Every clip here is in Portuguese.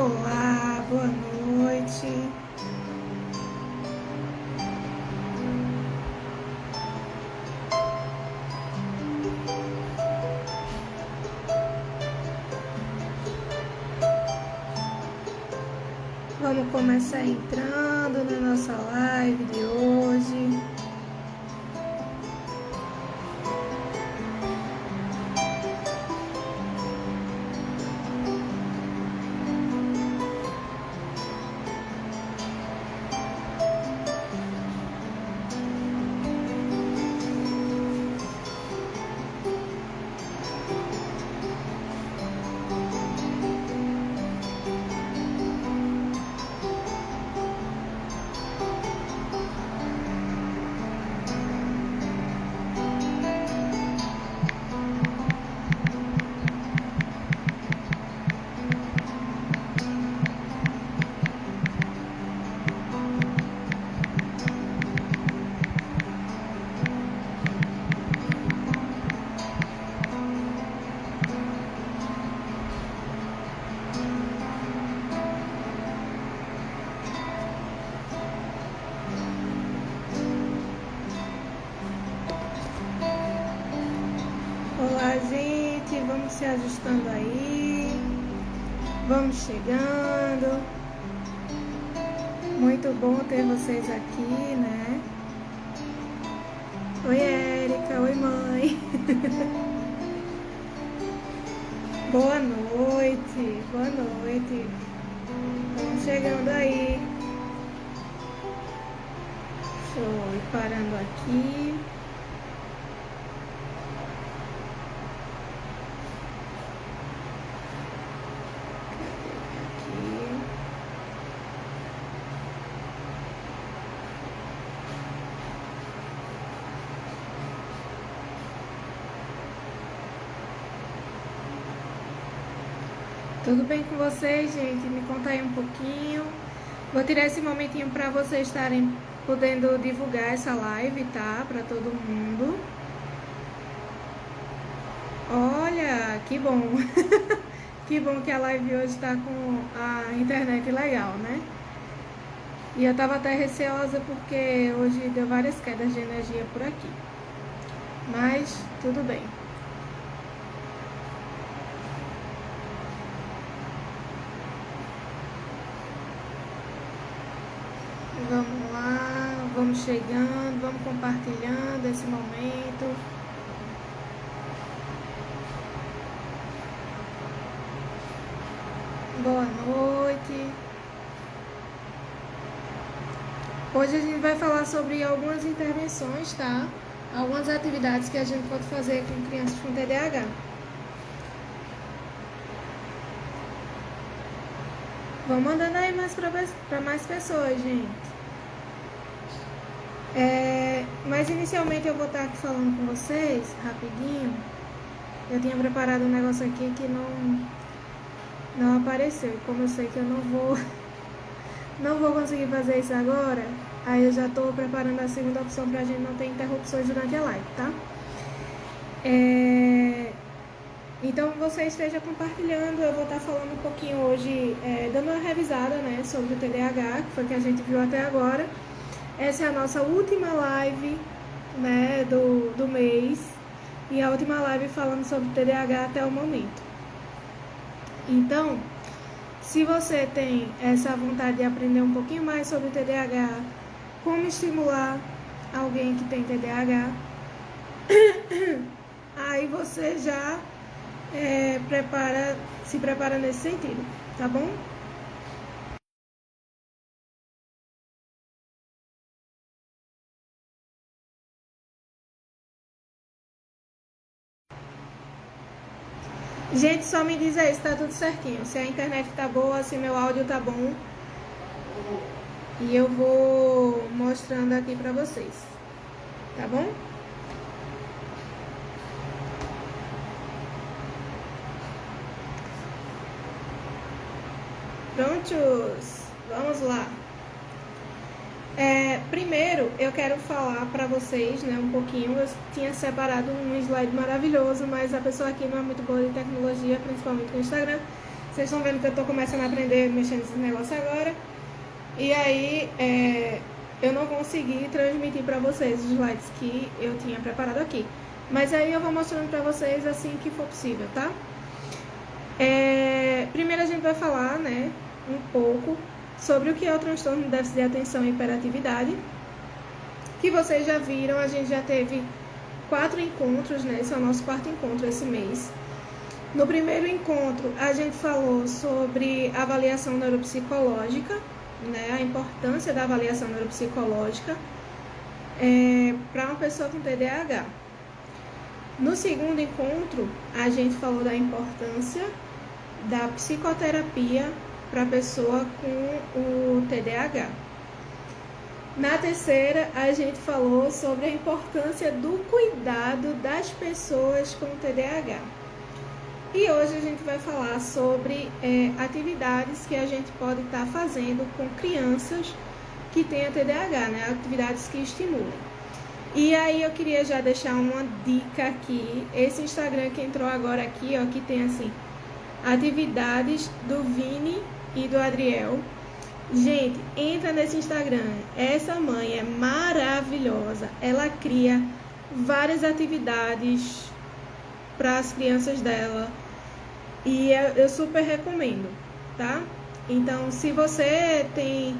Olá, boa noite. Vamos começar entrando na nossa live de hoje. Olá, gente, vamos se ajustando aí, vamos chegando. Muito bom ter vocês aqui, né? Oi, Érica, oi, mãe. Boa noite, boa noite. Estamos chegando aí. Deixa eu ir parando aqui. Tudo bem com vocês, gente? Me conta aí um pouquinho. Vou tirar esse momentinho para vocês estarem podendo divulgar essa live, tá? Para todo mundo. Olha, que bom. Que bom que a live hoje está com a internet legal, né? E eu tava até receosa porque hoje deu várias quedas de energia por aqui. Mas tudo bem. Vamos lá, vamos chegando, vamos compartilhando esse momento. Boa noite. Hoje a gente vai falar sobre algumas intervenções, tá? Algumas atividades que a gente pode fazer com crianças com TDAH. Vamos mandando aí mais para mais pessoas, gente. Mas inicialmente eu vou estar aqui falando com vocês, rapidinho. Eu tinha preparado um negócio aqui que não apareceu. Como eu sei que eu não vou conseguir fazer isso agora, aí eu já estou preparando a segunda opção para a gente não ter interrupções durante a live, tá? Então você esteja compartilhando, eu vou estar falando um pouquinho hoje, dando uma revisada, né, sobre o TDAH, que foi o que a gente viu até agora. Essa é a nossa última live, né, do mês, e a última live falando sobre o TDAH até o momento. Então, se você tem essa vontade de aprender um pouquinho mais sobre o TDAH, como estimular alguém que tem TDAH, aí você já se prepara nesse sentido, tá bom? Gente, só me diz aí se tá tudo certinho, se a internet tá boa, se meu áudio tá bom. E eu vou mostrando aqui pra vocês, tá bom? Prontos? Vamos lá. Primeiro, eu quero falar para vocês, né, um pouquinho. Eu tinha separado um slide maravilhoso, mas a pessoa aqui não é muito boa de tecnologia, principalmente no Instagram. Vocês estão vendo que eu estou começando a aprender mexendo nesse negócio agora. E aí, eu não consegui transmitir para vocês os slides que eu tinha preparado aqui. Mas aí eu vou mostrando para vocês assim que for possível, tá? Primeiro a gente vai falar, né, um pouco sobre o que é o transtorno de déficit de atenção e hiperatividade. Que vocês já viram, a gente já teve 4 encontros, né? Esse é o nosso 4º encontro esse mês. No primeiro encontro, a gente falou sobre avaliação neuropsicológica, né? A importância da avaliação neuropsicológica para uma pessoa com TDAH. No segundo encontro, a gente falou da importância da psicoterapia para a pessoa com o TDAH. Na terceira, a gente falou sobre a importância do cuidado das pessoas com TDAH. E hoje a gente vai falar sobre atividades que a gente pode estar fazendo com crianças que têm TDAH, né? Atividades que estimulam. E aí eu queria já deixar uma dica aqui. Esse Instagram que entrou agora aqui, ó, que tem assim, atividades do Vini e do Adriel. Gente, entra nesse Instagram. Essa mãe é maravilhosa. Ela cria várias atividades para as crianças dela. E eu super recomendo, tá? Então, se você tem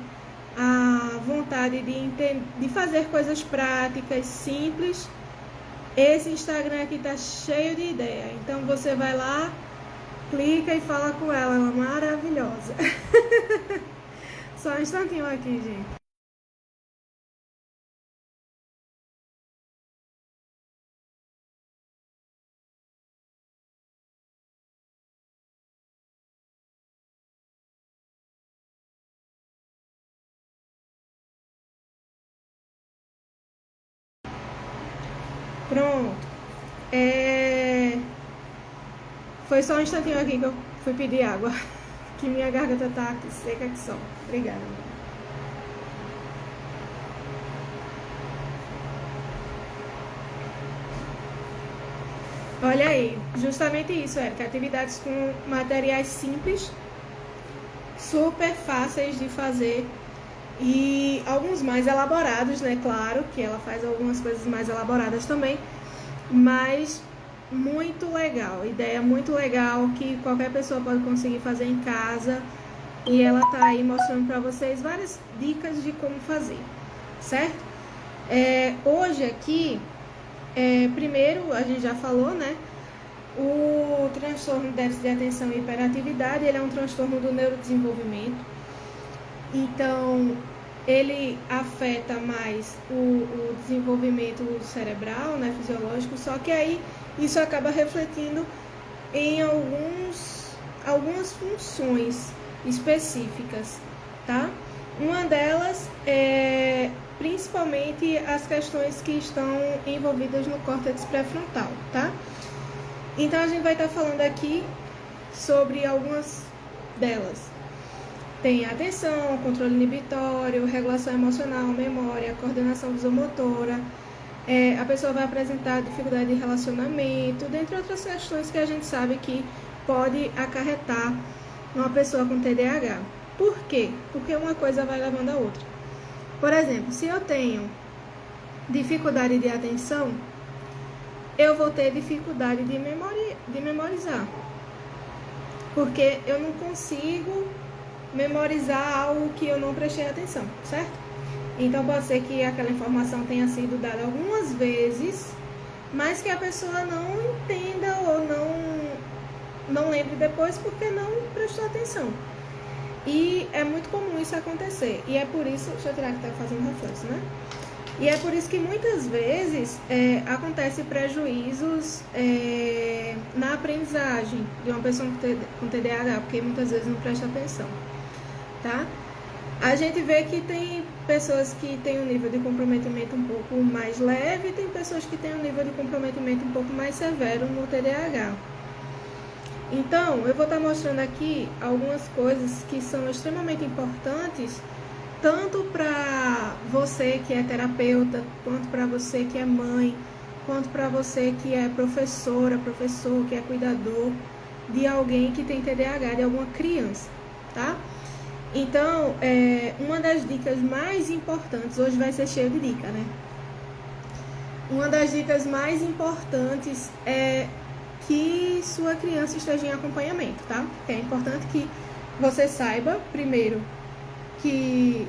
a vontade de fazer coisas práticas, simples, esse Instagram aqui tá cheio de ideia. Então, você vai lá, clica e fala com ela. Ela é maravilhosa. Só um instantinho aqui, gente. Pronto. Foi só um instantinho aqui que eu fui pedir água. Que minha garganta tá aqui seca que só. Obrigada. Olha aí, justamente isso, Érica. Atividades com materiais simples, super fáceis de fazer e alguns mais elaborados, né? Claro que ela faz algumas coisas mais elaboradas também, mas muito legal, ideia muito legal que qualquer pessoa pode conseguir fazer em casa e ela tá aí mostrando para vocês várias dicas de como fazer, certo? Hoje aqui, primeiro a gente já falou, né? O transtorno de déficit de atenção e hiperatividade, ele é um transtorno do neurodesenvolvimento, então ele afeta mais o desenvolvimento cerebral, né, fisiológico, só que aí isso acaba refletindo em algumas funções específicas, tá? Uma delas é principalmente as questões que estão envolvidas no córtex pré-frontal, tá? Então a gente vai estar falando aqui sobre algumas delas. Tem atenção, controle inibitório, regulação emocional, memória, coordenação visomotora. A pessoa vai apresentar dificuldade de relacionamento, dentre outras questões que a gente sabe que pode acarretar uma pessoa com TDAH. Por quê? Porque uma coisa vai levando a outra. Por exemplo, se eu tenho dificuldade de atenção, eu vou ter dificuldade de memorizar. Porque eu não consigo memorizar algo que eu não prestei atenção, certo? Então pode ser que aquela informação tenha sido dada algumas vezes, mas que a pessoa não entenda ou não lembre depois porque não prestou atenção. E é muito comum isso acontecer. E é por isso, deixa eu tirar que tá fazendo reflexo, né? E é por isso que muitas vezes acontece prejuízos na aprendizagem de uma pessoa com TDAH, porque muitas vezes não presta atenção, tá? A gente vê que tem pessoas que têm um nível de comprometimento um pouco mais leve e tem pessoas que têm um nível de comprometimento um pouco mais severo no TDAH. Então, eu vou estar mostrando aqui algumas coisas que são extremamente importantes, tanto para você que é terapeuta, quanto para você que é mãe, quanto para você que é professora, professor, que é cuidador de alguém que tem TDAH, de alguma criança, tá? Então, uma das dicas mais importantes, hoje vai ser cheio de dica, né? Uma das dicas mais importantes é que sua criança esteja em acompanhamento, tá? É importante que você saiba, primeiro, que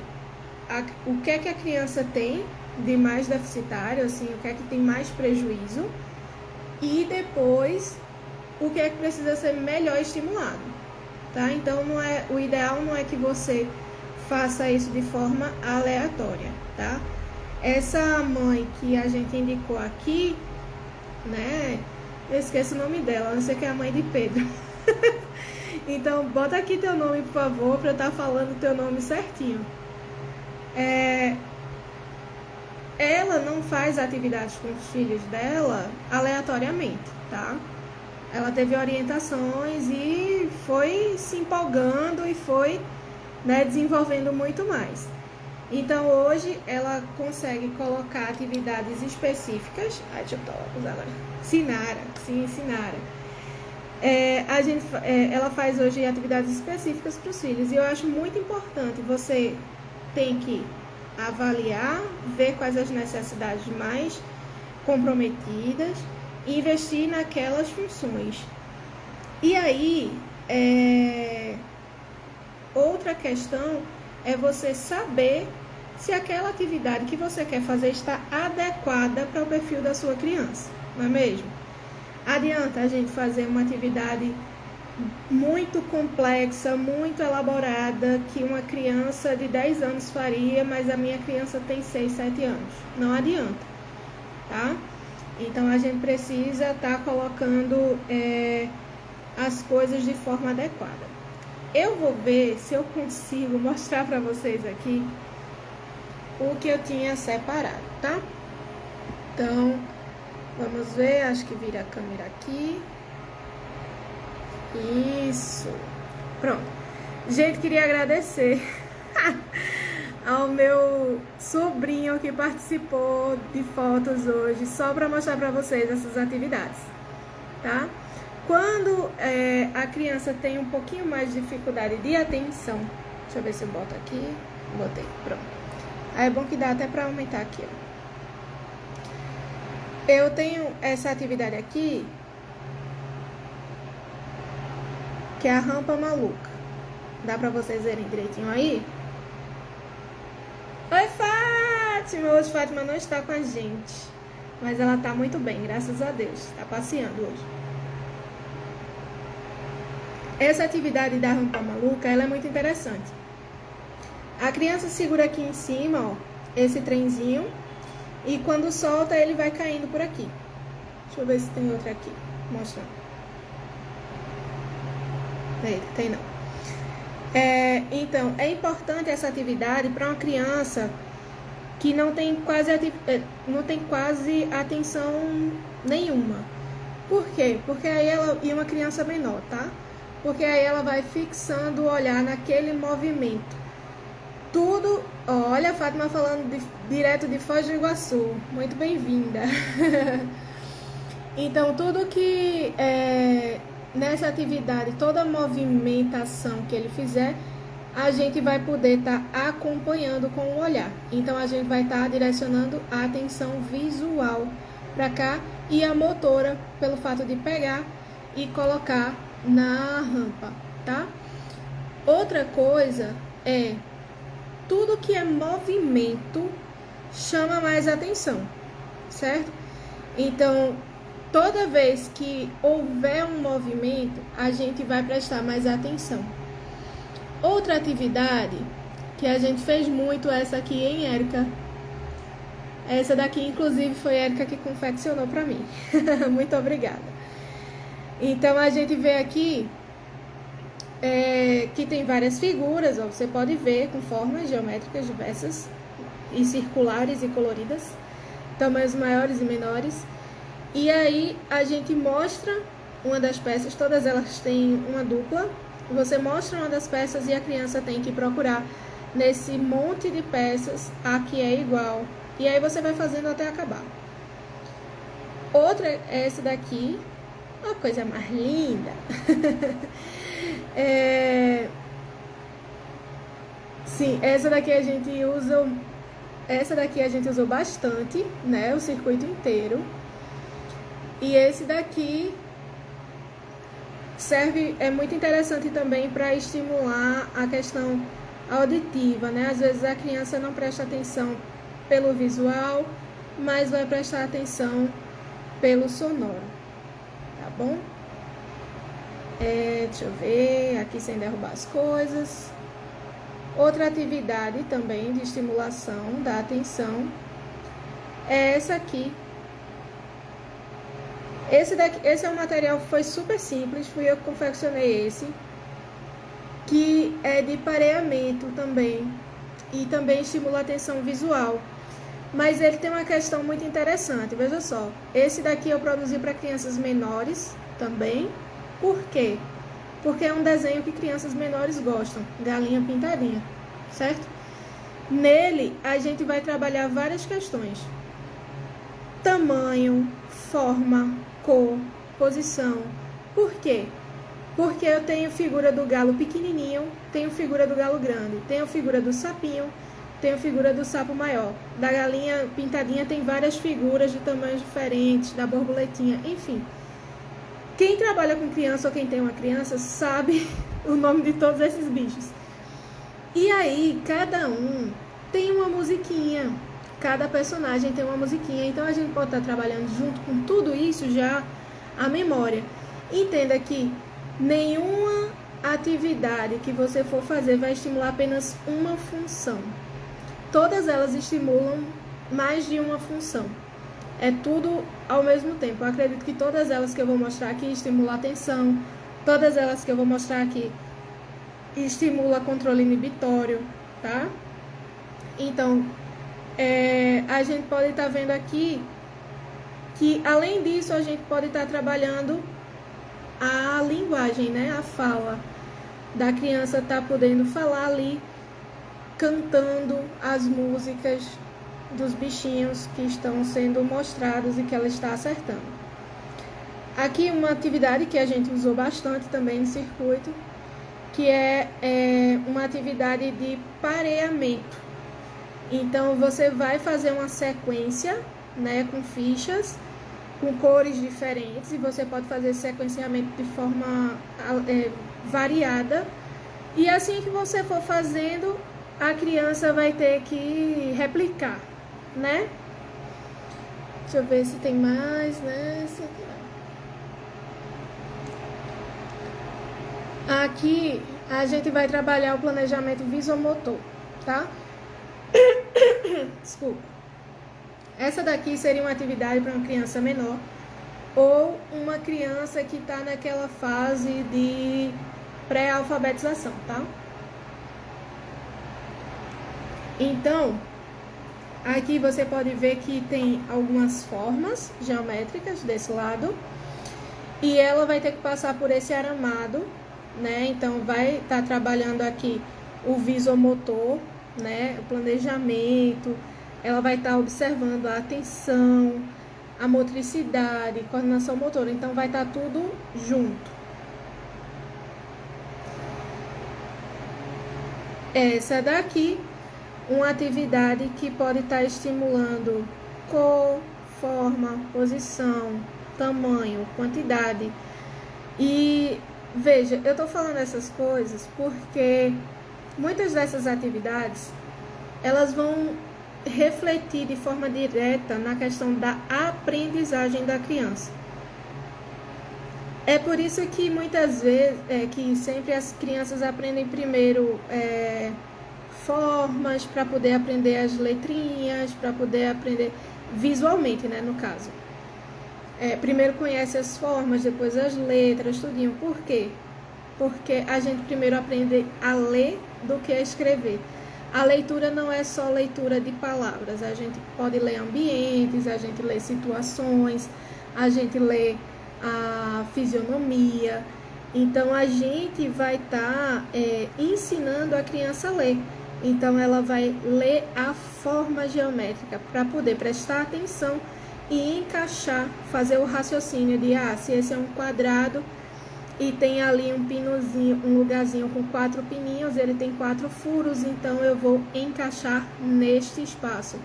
o que é que a criança tem de mais deficitário, assim, o que é que tem mais prejuízo, e depois o que é que precisa ser melhor estimulado, tá? Então, o ideal não é que você faça isso de forma aleatória, tá? Essa mãe que a gente indicou aqui, né? Eu esqueço o nome dela, não sei que é a mãe de Pedro. Então, bota aqui teu nome, por favor, para eu estar falando o teu nome certinho. Ela não faz atividades com os filhos dela aleatoriamente, tá? Ela teve orientações e foi se empolgando e foi, né, desenvolvendo muito mais. Então, hoje, ela consegue colocar atividades específicas. Ai, deixa eu usar agora. Sinara. Ela faz hoje atividades específicas para os filhos. E eu acho muito importante, você tem que avaliar, ver quais as necessidades mais comprometidas e investir naquelas funções. E aí, outra questão é você saber se aquela atividade que você quer fazer está adequada para o perfil da sua criança, não é mesmo? Adianta a gente fazer uma atividade muito complexa, muito elaborada, que uma criança de 10 anos faria, mas a minha criança tem 6, 7 anos. Não adianta, tá? Então, a gente precisa estar colocando as coisas de forma adequada. Eu vou ver se eu consigo mostrar para vocês aqui o que eu tinha separado, tá? Então, vamos ver, acho que vira a câmera aqui. Isso. Pronto. Gente, queria agradecer ao meu sobrinho que participou de fotos hoje, só para mostrar para vocês essas atividades, tá? Quando a criança tem um pouquinho mais de dificuldade de atenção, deixa eu ver se eu boto aqui, botei, pronto. Aí é bom que dá até para aumentar aqui, ó. Eu tenho essa atividade aqui, que é a rampa maluca. Dá pra vocês verem direitinho aí? Oi, Fátima! Hoje Fátima não está com a gente, mas ela tá muito bem, graças a Deus. Tá passeando hoje. Essa atividade da rampa maluca, ela é muito interessante. A criança segura aqui em cima, ó, esse trenzinho, e quando solta, ele vai caindo por aqui. Deixa eu ver se tem outra aqui, mostrando. Eita, tem não. Então, é importante essa atividade para uma criança que não tem quase atenção nenhuma. Por quê? Porque aí e uma criança menor, tá? Porque aí ela vai fixando o olhar naquele movimento. Tudo, olha a Fátima falando direto de Foz do Iguaçu, muito bem-vinda. Então, tudo que nessa atividade, toda movimentação que ele fizer, a gente vai poder estar acompanhando com o olhar. Então, a gente vai estar direcionando a atenção visual para cá e a motora, pelo fato de pegar e colocar na rampa, tá? Outra coisa é tudo que é movimento chama mais atenção, certo? Então, toda vez que houver um movimento, a gente vai prestar mais atenção. Outra atividade que a gente fez muito, essa aqui, hein, Érica? Essa daqui, inclusive, foi a Érica que confeccionou para mim. Muito obrigada. Então, a gente vê aqui que tem várias figuras, ó, você pode ver com formas geométricas diversas, e circulares e coloridas, tamanhos maiores e menores. E aí a gente mostra uma das peças, todas elas têm uma dupla. Você mostra uma das peças e a criança tem que procurar nesse monte de peças a que é igual. E aí você vai fazendo até acabar. Outra é essa daqui, Uma coisa mais linda. Sim, essa daqui a gente usou bastante, né? O circuito inteiro. E esse daqui é muito interessante também para estimular a questão auditiva, né? Às vezes a criança não presta atenção pelo visual, mas vai prestar atenção pelo sonoro, tá bom? Deixa eu ver, aqui sem derrubar as coisas. Outra atividade também de estimulação da atenção é essa aqui. Esse é um material que foi super simples, fui eu que confeccionei esse, que é de pareamento também, e também estimula a atenção visual. Mas ele tem uma questão muito interessante, veja só. Esse daqui eu produzi para crianças menores também. Por quê? Porque é um desenho que crianças menores gostam, galinha pintadinha, certo? Nele, a gente vai trabalhar várias questões. Tamanho, forma, cor, posição. Por quê? Porque eu tenho figura do galo pequenininho, tenho figura do galo grande, tenho figura do sapinho, tenho figura do sapo maior. Da galinha pintadinha tem várias figuras de tamanhos diferentes, da borboletinha, enfim. Quem trabalha com criança ou quem tem uma criança sabe o nome de todos esses bichos. E aí, cada um tem uma musiquinha. Cada personagem tem uma musiquinha. Então, a gente pode estar trabalhando junto com tudo isso já a memória. Entenda que nenhuma atividade que você for fazer vai estimular apenas uma função. Todas elas estimulam mais de uma função. É tudo ao mesmo tempo. Eu acredito que todas elas que eu vou mostrar aqui estimulam a atenção. Todas elas que eu vou mostrar aqui estimulam controle inibitório, tá? Então, a gente pode estar vendo aqui que, além disso, a gente pode estar trabalhando a linguagem, né? A fala da criança tá podendo falar ali, cantando as músicas dos bichinhos que estão sendo mostrados e que ela está acertando. Aqui uma atividade que a gente usou bastante também no circuito, que é uma atividade de pareamento. Então, você vai fazer uma sequência, né, com fichas, com cores diferentes, e você pode fazer esse sequenciamento de forma variada. E assim que você for fazendo, a criança vai ter que replicar, né? Deixa eu ver se tem mais, né? Aqui a gente vai trabalhar o planejamento visomotor, tá? Desculpa. Essa daqui seria uma atividade para uma criança menor ou uma criança que está naquela fase de pré-alfabetização, tá? Então, aqui você pode ver que tem algumas formas geométricas desse lado e ela vai ter que passar por esse aramado, né? Então, vai estar trabalhando aqui o visomotor, né? O planejamento, ela vai estar observando a atenção, a motricidade, coordenação motora. Então, vai estar tudo junto. Essa daqui, uma atividade que pode estar estimulando cor, forma, posição, tamanho, quantidade. E veja, eu estou falando essas coisas porque muitas dessas atividades, elas vão refletir de forma direta na questão da aprendizagem da criança. É por isso que muitas vezes, que sempre as crianças aprendem primeiro formas, para poder aprender as letrinhas, para poder aprender visualmente, né, no caso. Primeiro conhece as formas, depois as letras, tudinho. Por quê? Porque a gente primeiro aprende a ler do que a escrever. A leitura não é só leitura de palavras, a gente pode ler ambientes, a gente lê situações, a gente lê a fisionomia. Então, a gente vai estar ensinando a criança a ler. Então, ela vai ler a forma geométrica para poder prestar atenção e encaixar, fazer o raciocínio de, se esse é um quadrado e tem ali um pinozinho, um lugarzinho com 4 pininhos, ele tem 4 furos, então eu vou encaixar neste espaço.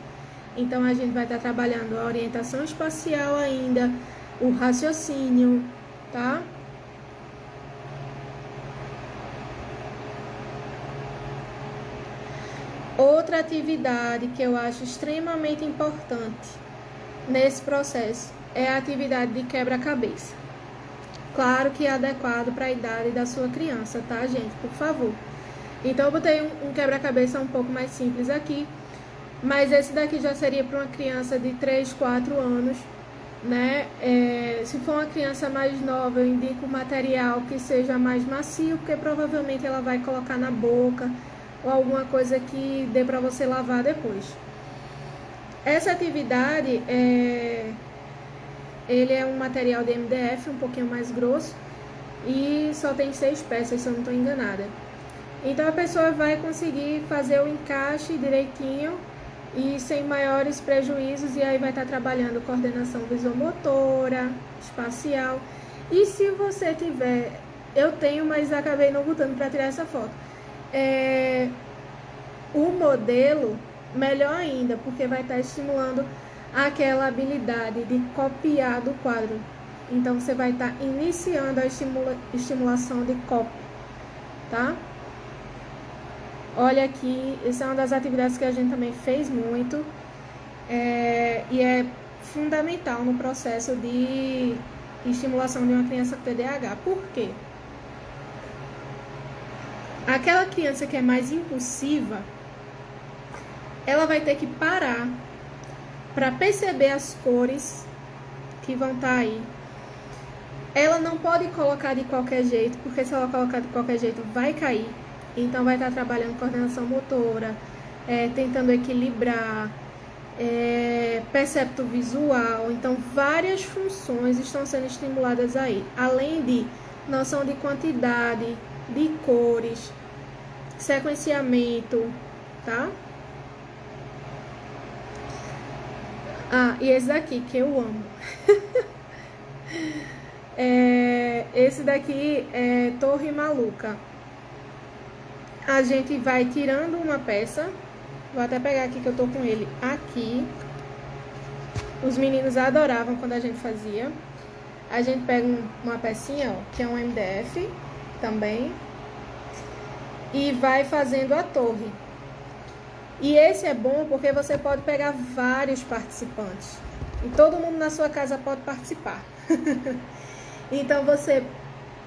Então a gente vai estar trabalhando a orientação espacial ainda, o raciocínio, tá? Outra atividade que eu acho extremamente importante nesse processo é a atividade de quebra-cabeça. Claro que é adequado para a idade da sua criança, tá, gente? Por favor. Então, eu botei um quebra-cabeça um pouco mais simples aqui, mas esse daqui já seria para uma criança de 3, 4 anos, né? Se for uma criança mais nova, eu indico um material que seja mais macio, porque provavelmente ela vai colocar na boca ou alguma coisa que dê para você lavar depois. Essa atividade, ele é um material de MDF, um pouquinho mais grosso, e só tem 6 peças, se eu não estou enganada. Então a pessoa vai conseguir fazer o encaixe direitinho e sem maiores prejuízos, e aí vai estar trabalhando coordenação visomotora, espacial. E se você tiver, eu tenho, mas acabei não botando para tirar essa foto, o modelo, melhor ainda, porque vai estar estimulando aquela habilidade de copiar do quadro. Então você vai estar iniciando a estimulação de cópia, tá? Olha aqui, essa é uma das atividades que a gente também fez muito, e é fundamental no processo de estimulação de uma criança com TDAH. Por quê? Aquela criança que é mais impulsiva, ela vai ter que parar para perceber as cores que vão estar aí. Ela não pode colocar de qualquer jeito, porque se ela colocar de qualquer jeito vai cair. Então vai estar trabalhando coordenação motora, tentando equilibrar, percepto visual. Então várias funções estão sendo estimuladas aí, além de noção de quantidade, de cores, sequenciamento, tá? E esse daqui que eu amo. Esse daqui é Torre Maluca. A gente vai tirando uma peça. Vou até pegar aqui que eu tô com ele aqui. Os meninos adoravam quando a gente fazia. A gente pega uma pecinha, ó, que é um MDF também, e vai fazendo a torre. E esse é bom porque você pode pegar vários participantes. E todo mundo na sua casa pode participar. Então você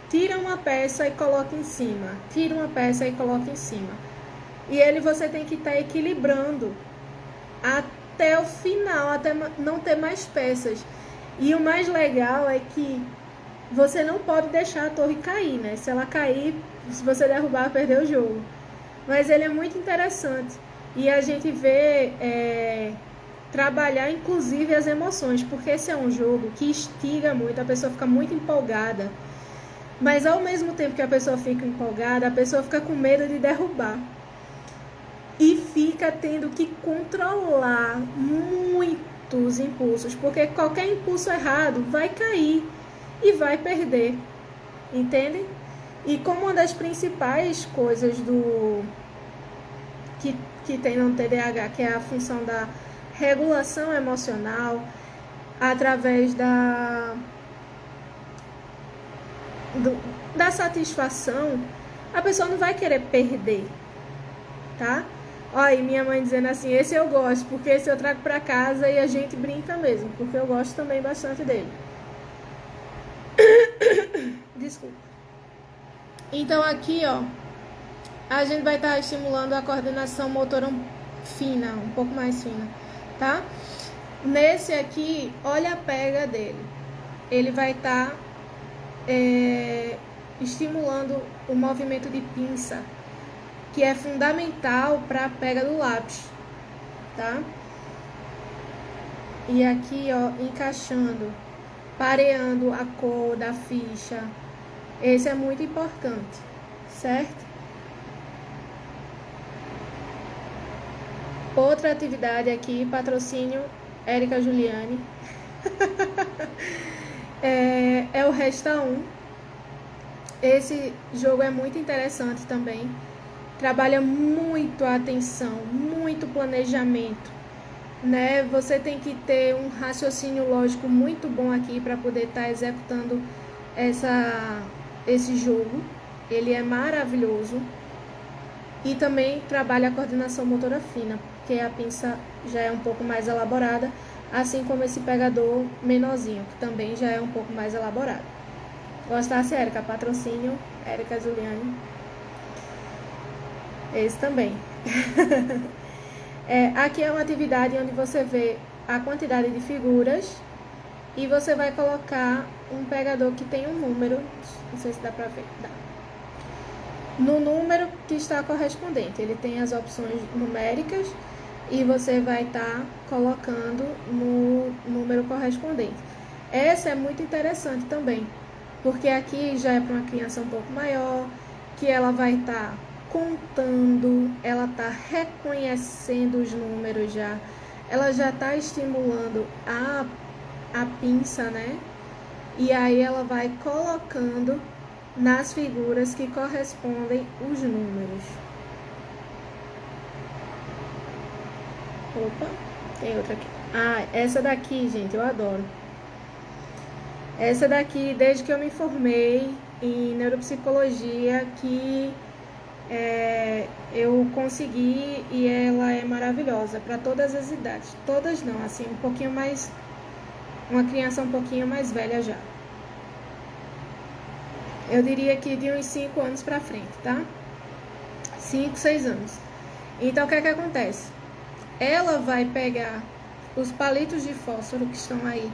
tira uma peça e coloca em cima. Tira uma peça e coloca em cima. E você tem que estar equilibrando até o final, até não ter mais peças. E o mais legal é que você não pode deixar a torre cair, né? Se ela cair, se você derrubar, perdeu o jogo. Mas ele é muito interessante. E a gente vê trabalhar inclusive as emoções, porque esse é um jogo que instiga muito, a pessoa fica muito empolgada, mas ao mesmo tempo que a pessoa fica empolgada, a pessoa fica com medo de derrubar e fica tendo que controlar muitos impulsos, porque qualquer impulso errado vai cair e vai perder, entende? E como uma das principais coisas que tem no TDAH, que é a função da regulação emocional, através da satisfação, a pessoa não vai querer perder, tá? Olha, minha mãe dizendo assim, esse eu gosto, porque esse eu trago pra casa e a gente brinca mesmo, porque eu gosto também bastante dele. Desculpa. Então aqui, ó, a gente vai estar estimulando a coordenação motora fina, um pouco mais fina, tá? Nesse aqui, olha a pega dele. Ele vai estar estimulando o movimento de pinça, que é fundamental para a pega do lápis, tá? E aqui, ó, encaixando, pareando a cor da ficha. Esse é muito importante, certo? Outra atividade aqui, patrocínio Érica Juliane. É o Resta 1. Esse jogo é muito interessante também. Trabalha muito a atenção, muito planejamento, né? Você tem que ter um raciocínio lógico muito bom aqui para poder estar executando esse jogo. Ele é maravilhoso. E também trabalha a coordenação motora fina, porque a pinça já é um pouco mais elaborada, assim como esse pegador menorzinho, que também já é um pouco mais elaborado. Gostasse, Érica? Patrocínio, Érica Juliane. Esse também. Aqui é uma atividade onde você vê a quantidade de figuras e você vai colocar um pegador que tem um número, não sei se dá pra ver, dá. No número que está correspondente, ele tem as opções numéricas e você vai estar colocando no número correspondente. Essa é muito interessante também, porque aqui já é para uma criança um pouco maior, que ela vai estar contando, ela está reconhecendo os números já, ela já está estimulando a pinça, né? E aí ela vai colocando nas figuras que correspondem os números. Opa, tem outra aqui. Ah, essa daqui, gente, eu adoro. Essa daqui, desde que eu me formei em neuropsicologia, que eu consegui, e ela é maravilhosa para todas as idades. Todas não, assim, um pouquinho mais, uma criança um pouquinho mais velha já. Eu diria que de uns 5 anos para frente, tá? 5, 6 anos. Então, o que é que acontece? Ela vai pegar os palitos de fósforo que estão aí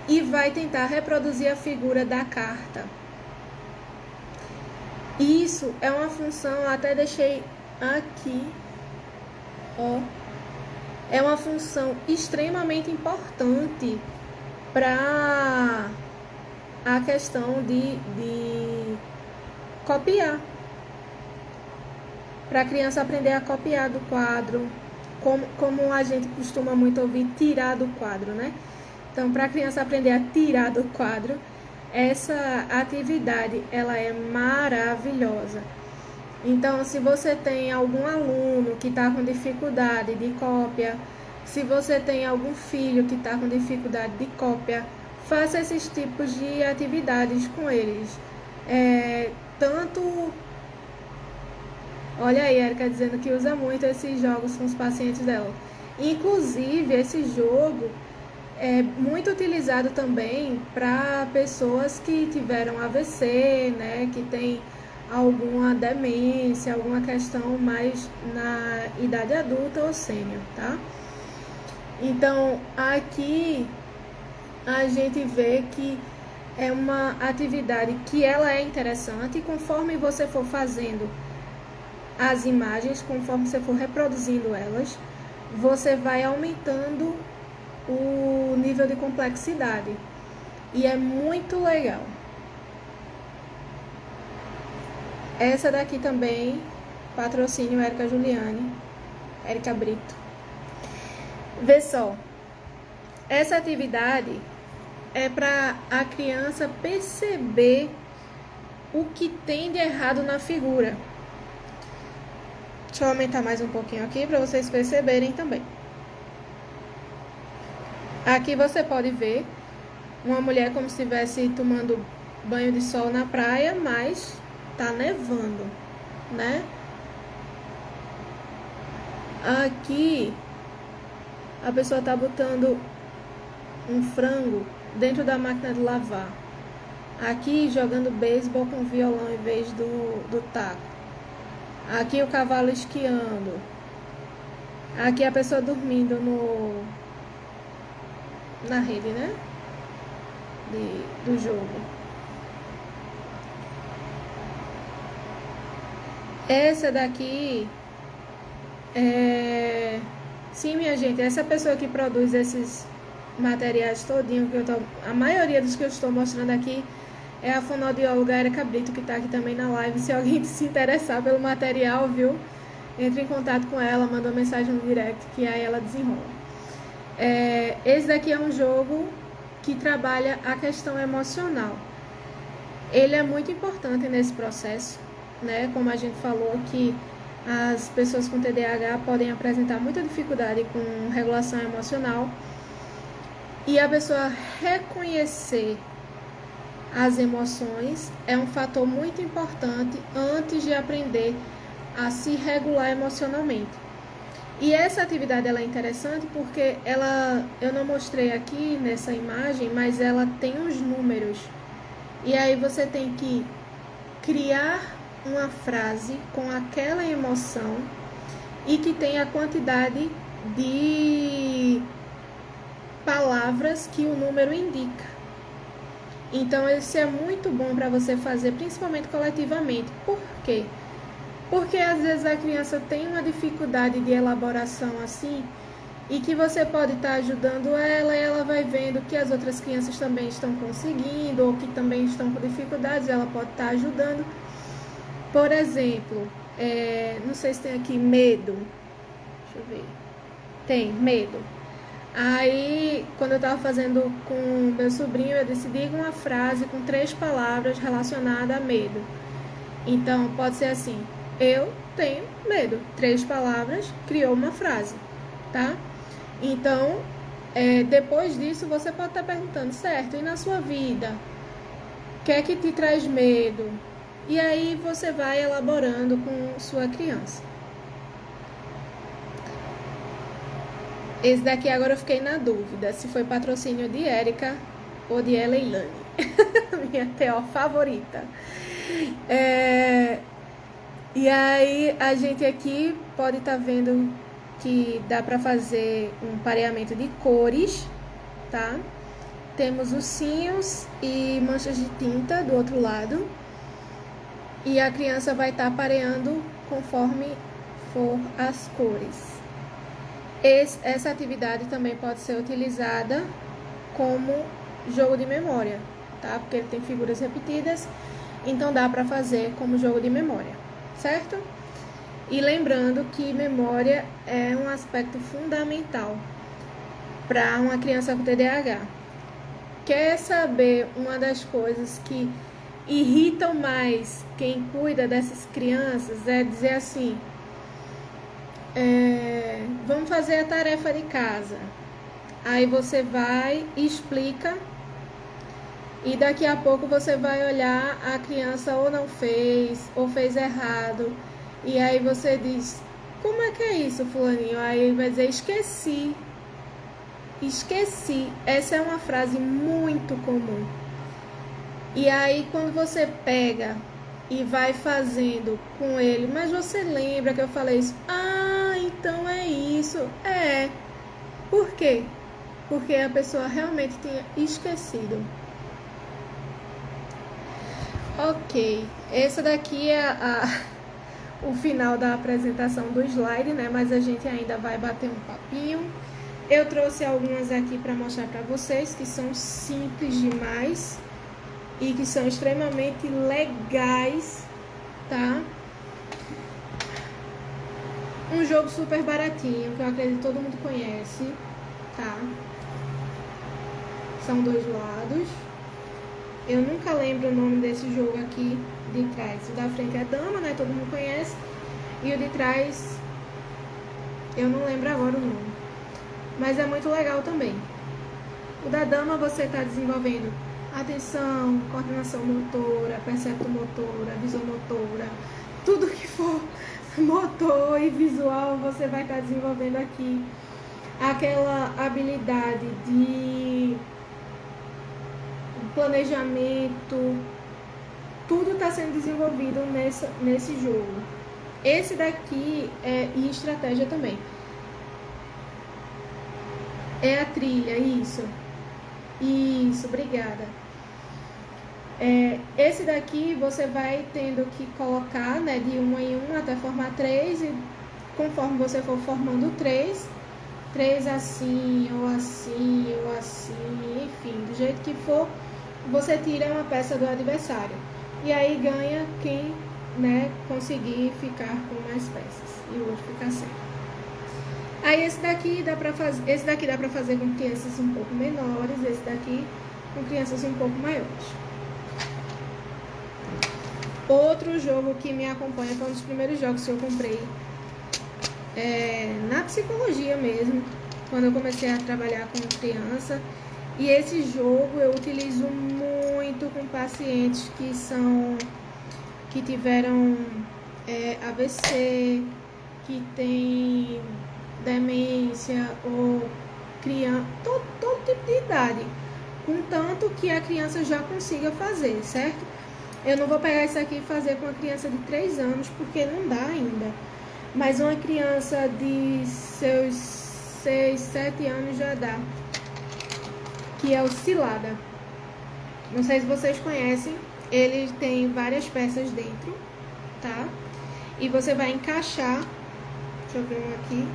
e vai tentar reproduzir a figura da carta. Isso é uma função, até deixei aqui, ó. É uma função extremamente importante para a questão de copiar. Para a criança aprender a copiar do quadro, como a gente costuma muito ouvir, tirar do quadro, né? Então, para a criança aprender a tirar do quadro, essa atividade, ela é maravilhosa. Então, se você tem algum aluno que está com dificuldade de cópia, se você tem algum filho que está com dificuldade de cópia, faça esses tipos de atividades com eles. Olha aí, Erika dizendo que usa muito esses jogos com os pacientes dela. Inclusive, esse jogo é muito utilizado também para pessoas que tiveram AVC, né, que tem alguma demência, alguma questão mais na idade adulta ou sênior, tá? Então, aqui a gente vê que é uma atividade que ela é interessante, e conforme você for fazendo as imagens, conforme você for reproduzindo elas, você vai aumentando o nível de complexidade. E é muito legal. Essa daqui também, patrocínio Érica Juliane, Érica Brito. Vê só, essa atividade é para a criança perceber o que tem de errado na figura. Deixa eu aumentar mais um pouquinho aqui para vocês perceberem também. Aqui você pode ver uma mulher como se estivesse tomando banho de sol na praia, mas tá nevando, né? Aqui a pessoa tá botando um frango dentro da máquina de lavar. Aqui jogando beisebol com violão em vez do taco. Aqui o cavalo esquiando. Aqui a pessoa dormindo na rede, né? Do jogo. Essa daqui sim, minha gente, essa pessoa que produz esses materiais todinho, a maioria dos que eu estou mostrando aqui é a fonoaudióloga Érica Brito, que está aqui também na live. Se alguém se interessar pelo material, viu? Entre em contato com ela, manda uma mensagem no direct, que aí ela desenrola. Esse daqui é um jogo que trabalha a questão emocional. Ele é muito importante nesse processo, né? Como a gente falou que as pessoas com TDAH podem apresentar muita dificuldade com regulação emocional. E a pessoa reconhecer as emoções é um fator muito importante antes de aprender a se regular emocionalmente. E essa atividade ela é interessante porque eu não mostrei aqui nessa imagem, mas ela tem uns números. E aí você tem que criar uma frase com aquela emoção e que tenha a quantidade de palavras que o número indica. Então, isso é muito bom para você fazer, principalmente coletivamente. Por quê? Porque às vezes a criança tem uma dificuldade de elaboração assim, e que você pode estar ajudando ela, e ela vai vendo que as outras crianças também estão conseguindo, ou que também estão com dificuldades, ela pode estar ajudando. Por exemplo, não sei se tem aqui medo. Deixa eu ver. Tem, medo. Aí, quando eu estava fazendo com meu sobrinho, eu disse, diga uma frase com 3 palavras relacionada a medo. Então, pode ser assim, eu tenho medo. 3 palavras, criou uma frase, tá? Então, depois disso, você pode estar perguntando, certo, e na sua vida? O que é que te traz medo? E aí, você vai elaborando com sua criança. Esse daqui agora eu fiquei na dúvida se foi patrocínio de Érica ou de Eleilane, minha TO favorita. E aí a gente aqui pode estar vendo que dá para fazer um pareamento de cores, tá? Temos ursinhos e manchas de tinta do outro lado. E a criança vai estar pareando conforme for as cores. Essa atividade também pode ser utilizada como jogo de memória, tá? Porque ele tem figuras repetidas, então dá para fazer como jogo de memória, certo? E lembrando que memória é um aspecto fundamental para uma criança com TDAH. Quer saber uma das coisas que irritam mais quem cuida dessas crianças? É dizer assim, vamos fazer a tarefa de casa. Aí você vai e explica, e daqui a pouco você vai olhar, a criança ou não fez, ou fez errado, e aí você diz, como é que é isso, fulaninho? Aí ele vai dizer, esqueci. Essa é uma frase muito comum. E aí quando você pega e vai fazendo com ele, mas você lembra que eu falei isso? Ah, então é isso. Por quê? Porque a pessoa realmente tinha esquecido. Ok, essa daqui é o final da apresentação do slide, né? Mas a gente ainda vai bater um papinho. Eu trouxe algumas aqui para mostrar para vocês que são simples demais e que são extremamente legais, tá? Um jogo super baratinho, que eu acredito que todo mundo conhece, tá? São 2 lados. Eu nunca lembro o nome desse jogo aqui de trás. O da frente é dama, né? Todo mundo conhece. E o de trás, eu não lembro agora o nome. Mas é muito legal também. O da dama você está desenvolvendo atenção, coordenação motora, perceptomotora, visomotora, tudo que for motor e visual você vai estar desenvolvendo aqui. Aquela habilidade de planejamento, tudo está sendo desenvolvido nesse jogo. Esse daqui e estratégia também. É a trilha, isso, obrigada. Esse daqui você vai tendo que colocar, né, de 1 em 1 até formar 3, e conforme você for formando 3 assim, ou assim, ou assim, enfim, do jeito que for, você tira uma peça do adversário. E aí ganha quem, né, conseguir ficar com mais peças, e o outro ficar sem. Aí esse daqui dá pra fazer com crianças um pouco menores, esse daqui com crianças um pouco maiores. Outro jogo que me acompanha, foi um dos primeiros jogos que eu comprei na psicologia mesmo, quando eu comecei a trabalhar com criança. E esse jogo eu utilizo muito com pacientes que tiveram AVC, que tem demência ou criança, todo tipo de idade, contanto que a criança já consiga fazer, certo? Eu não vou pegar isso aqui e fazer com uma criança de 3 anos, porque não dá ainda. Mas uma criança de seus 6, 7 anos já dá. Que é o Cilada. Não sei se vocês conhecem. Ele tem várias peças dentro, tá? E você vai encaixar. Deixa eu ver um aqui.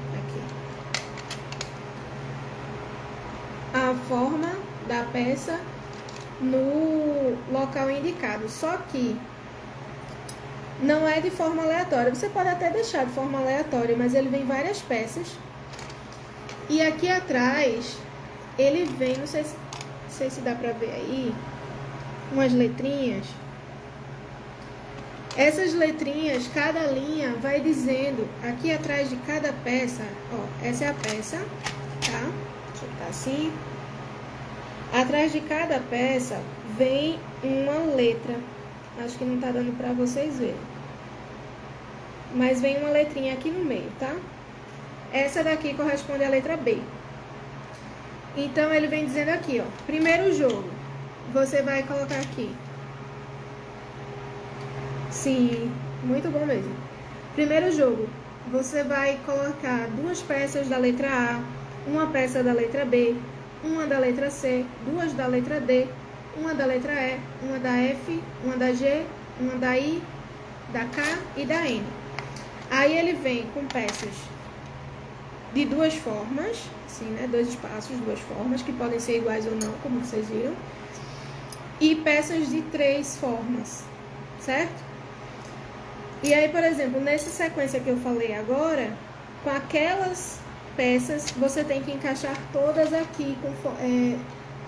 A forma da peça no local indicado. Só que não é de forma aleatória. Você pode até deixar de forma aleatória, mas ele vem várias peças. E aqui atrás ele vem, não sei se dá pra ver aí, umas letrinhas. Essas letrinhas, cada linha vai dizendo aqui atrás de cada peça, ó, essa é a peça, tá? Deixa eu botar assim. Atrás de cada peça vem uma letra. Acho que não tá dando pra vocês verem. Mas vem uma letrinha aqui no meio, tá? Essa daqui corresponde à letra B. Então, ele vem dizendo aqui, ó. Primeiro jogo, você vai colocar aqui. Sim, muito bom mesmo. Primeiro jogo, você vai colocar 2 peças da letra A, uma peça da letra B, uma da letra C, 2 da letra D, uma da letra E, uma da F, uma da G, uma da I, da K e da N. Aí ele vem com peças de 2 formas, assim, né? 2 espaços, 2 formas, que podem ser iguais ou não, como vocês viram. E peças de 3 formas, certo? E aí, por exemplo, nessa sequência que eu falei agora, com aquelas peças, você tem que encaixar todas aqui,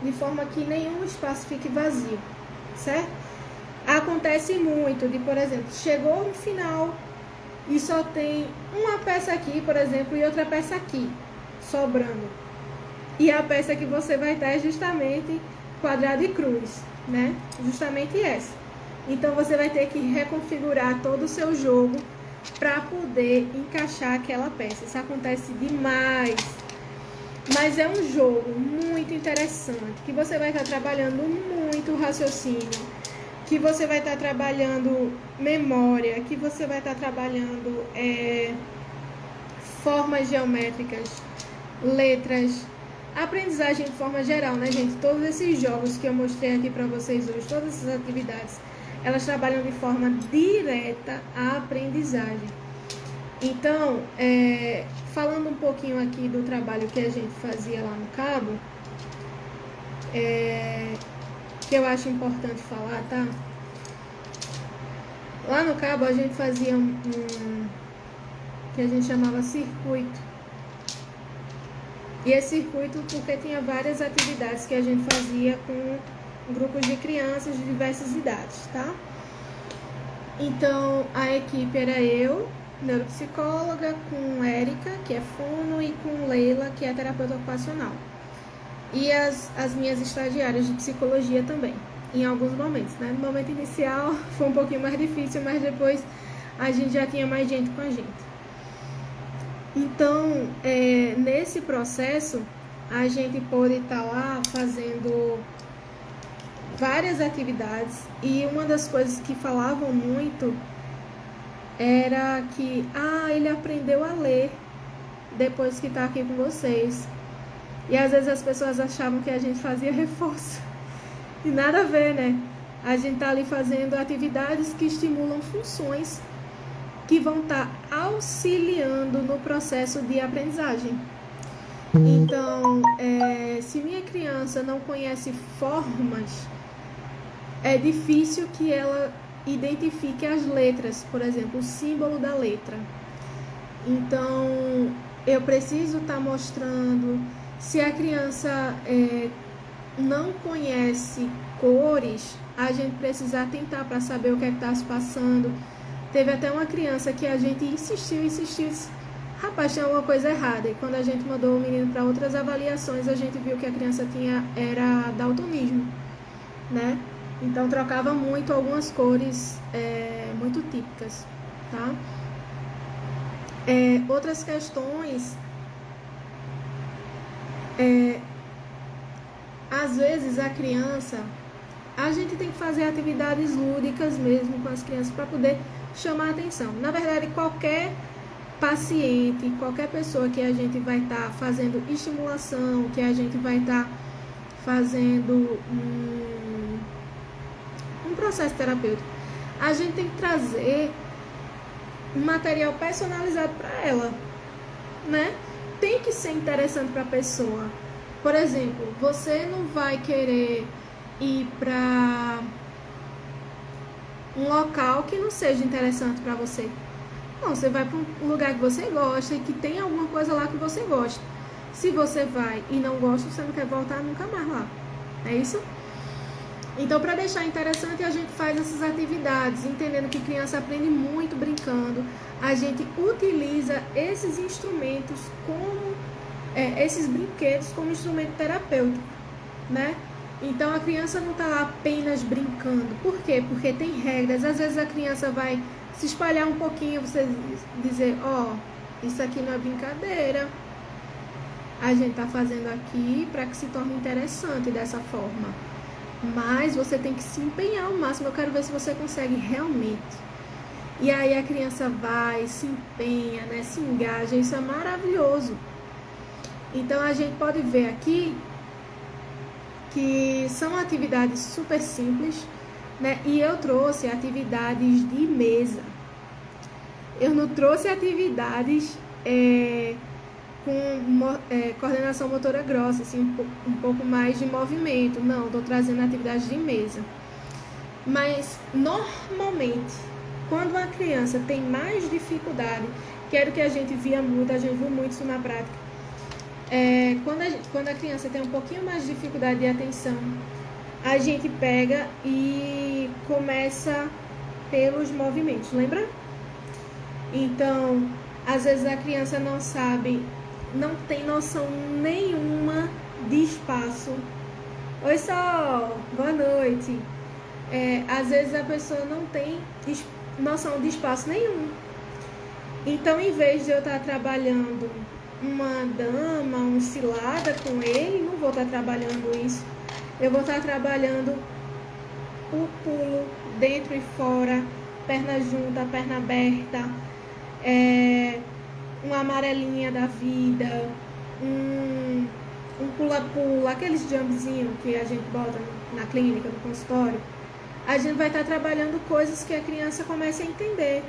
de forma que nenhum espaço fique vazio, certo? Acontece muito de, por exemplo, chegou no final e só tem uma peça aqui, por exemplo, e outra peça aqui, sobrando. E a peça que você vai dar é justamente quadrado e cruz, né? Justamente essa. Então, você vai ter que reconfigurar todo o seu jogo para poder encaixar aquela peça. Isso acontece demais. Mas é um jogo muito interessante, que você vai estar trabalhando muito raciocínio, que você vai estar trabalhando memória, que você vai estar trabalhando formas geométricas, letras, aprendizagem de forma geral, né, gente? Todos esses jogos que eu mostrei aqui para vocês hoje, todas essas atividades, elas trabalham de forma direta a aprendizagem. Então, falando um pouquinho aqui do trabalho que a gente fazia lá no Cabo, que eu acho importante falar, tá? Lá no Cabo a gente fazia um que a gente chamava circuito. E esse circuito porque tinha várias atividades que a gente fazia com grupos de crianças de diversas idades, tá? Então, a equipe era eu, neuropsicóloga, com Érica, que é fono, e com Leila, que é terapeuta ocupacional. E as minhas estagiárias de psicologia também, em alguns momentos, né? No momento inicial foi um pouquinho mais difícil, mas depois a gente já tinha mais gente com a gente. Então, nesse processo, a gente pôde estar lá fazendo várias atividades, e uma das coisas que falavam muito era que ele aprendeu a ler depois que está aqui com vocês. E às vezes as pessoas achavam que a gente fazia reforço, e nada a ver, né? A gente tá ali fazendo atividades que estimulam funções que vão estar auxiliando no processo de aprendizagem. Então, se minha criança não conhece formas, é difícil que ela identifique as letras, por exemplo, o símbolo da letra. Então, eu preciso estar mostrando. Se a criança não conhece cores, a gente precisa atentar para saber o que é que está se passando. Teve até uma criança que a gente insistiu, rapaz, tinha alguma coisa errada. E quando a gente mandou o menino para outras avaliações, a gente viu que a criança era daltonismo, né? Então trocava muito algumas cores muito típicas, tá? Outras questões, às vezes a criança, a gente tem que fazer atividades lúdicas mesmo com as crianças para poder chamar a atenção. Na verdade, qualquer paciente, qualquer pessoa que a gente vai estar fazendo estimulação, que a gente vai estar fazendo um processo terapêutico, a gente tem que trazer um material personalizado para ela, né? Tem que ser interessante para a pessoa. Por exemplo, você não vai querer ir para um local que não seja interessante para você. Não, você vai para um lugar que você gosta e que tem alguma coisa lá que você gosta. Se você vai e não gosta, você não quer voltar nunca mais lá. É isso? Então, para deixar interessante, a gente faz essas atividades, entendendo que criança aprende muito brincando. A gente utiliza esses instrumentos esses brinquedos como instrumento terapêutico, né? Então, a criança não está lá apenas brincando. Por quê? Porque tem regras. Às vezes a criança vai se espalhar um pouquinho, você dizer, isso aqui não é brincadeira. A gente está fazendo aqui para que se torne interessante dessa forma. Mas você tem que se empenhar ao máximo. Eu quero ver se você consegue realmente. E aí a criança vai, se empenha, né, se engaja. Isso é maravilhoso. Então a gente pode ver aqui que são atividades super simples, né? E eu trouxe atividades de mesa. Eu não trouxe atividades com coordenação motora grossa, assim, um pouco mais de movimento. Não, estou trazendo atividades de mesa. Mas, normalmente, quando uma criança tem mais dificuldade, que era o que a gente viu muito isso na prática, quando a criança tem um pouquinho mais de dificuldade de atenção, a gente pega e começa pelos movimentos, lembra? Então, às vezes a criança não tem noção nenhuma de espaço. Oi, Sol, boa noite. Às vezes a pessoa não tem noção de espaço nenhum. Então, em vez de eu estar trabalhando uma dama, um cilada com ele, não vou estar trabalhando isso. Eu vou estar trabalhando o pulo dentro e fora, perna junta, perna aberta, uma amarelinha da vida, um pula-pula, aqueles jumpzinhos que a gente bota na clínica, no consultório. A gente vai estar trabalhando coisas que a criança comece a entender.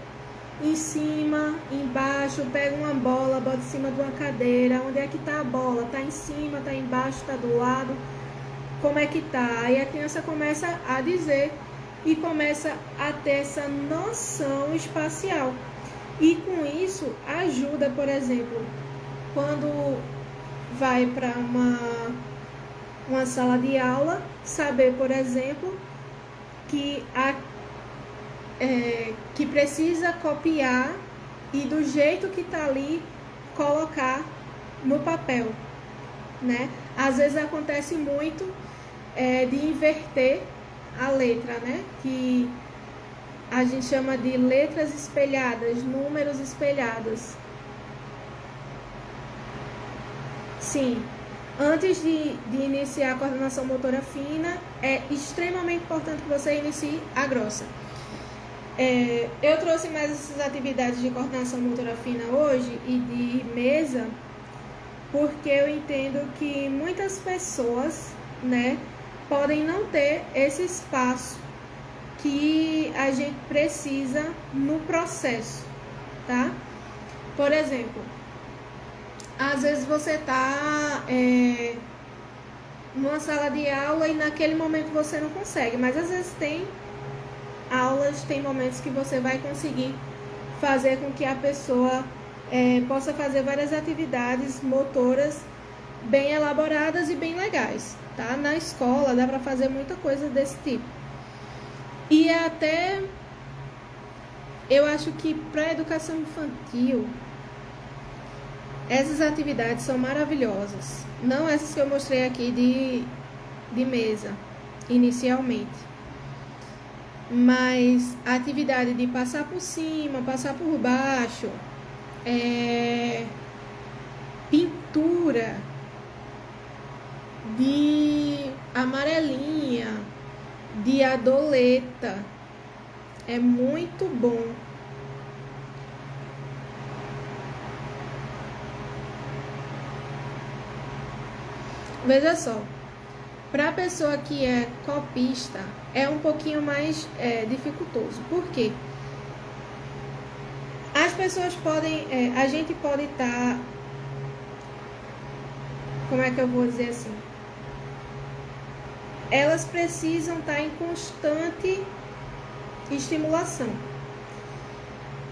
Em cima, embaixo, pega uma bola, bota em cima de uma cadeira. Onde é que está a bola? Está em cima, está embaixo, está do lado? Como é que tá? Aí a criança começa a dizer e começa a ter essa noção espacial. E com isso ajuda, por exemplo, quando vai para uma sala de aula, saber, por exemplo, que precisa copiar e do jeito que está ali, colocar no papel, né? Às vezes acontece muito de inverter a letra, né? Que a gente chama de letras espelhadas, números espelhados. Sim, antes de iniciar a coordenação motora fina, é extremamente importante que você inicie a grossa. Eu trouxe mais essas atividades de coordenação motora fina hoje e de mesa, porque eu entendo que muitas pessoas, né, podem não ter esse espaço que a gente precisa no processo, tá? Por exemplo, às vezes você está numa sala de aula e naquele momento você não consegue, mas às vezes tem momentos que você vai conseguir fazer com que a pessoa possa fazer várias atividades motoras bem elaboradas e bem legais, tá? Na escola dá para fazer muita coisa desse tipo. E até eu acho que para a educação infantil essas atividades são maravilhosas. Não essas que eu mostrei aqui de mesa, inicialmente. Mas a atividade de passar por cima, passar por baixo, pintura, de amarelinha, de adoleta, é muito bom. Veja só, para a pessoa que é copista, é um pouquinho mais dificultoso. Por quê? As pessoas podem, a gente pode estar, como é que eu vou dizer assim? Elas precisam estar em constante estimulação.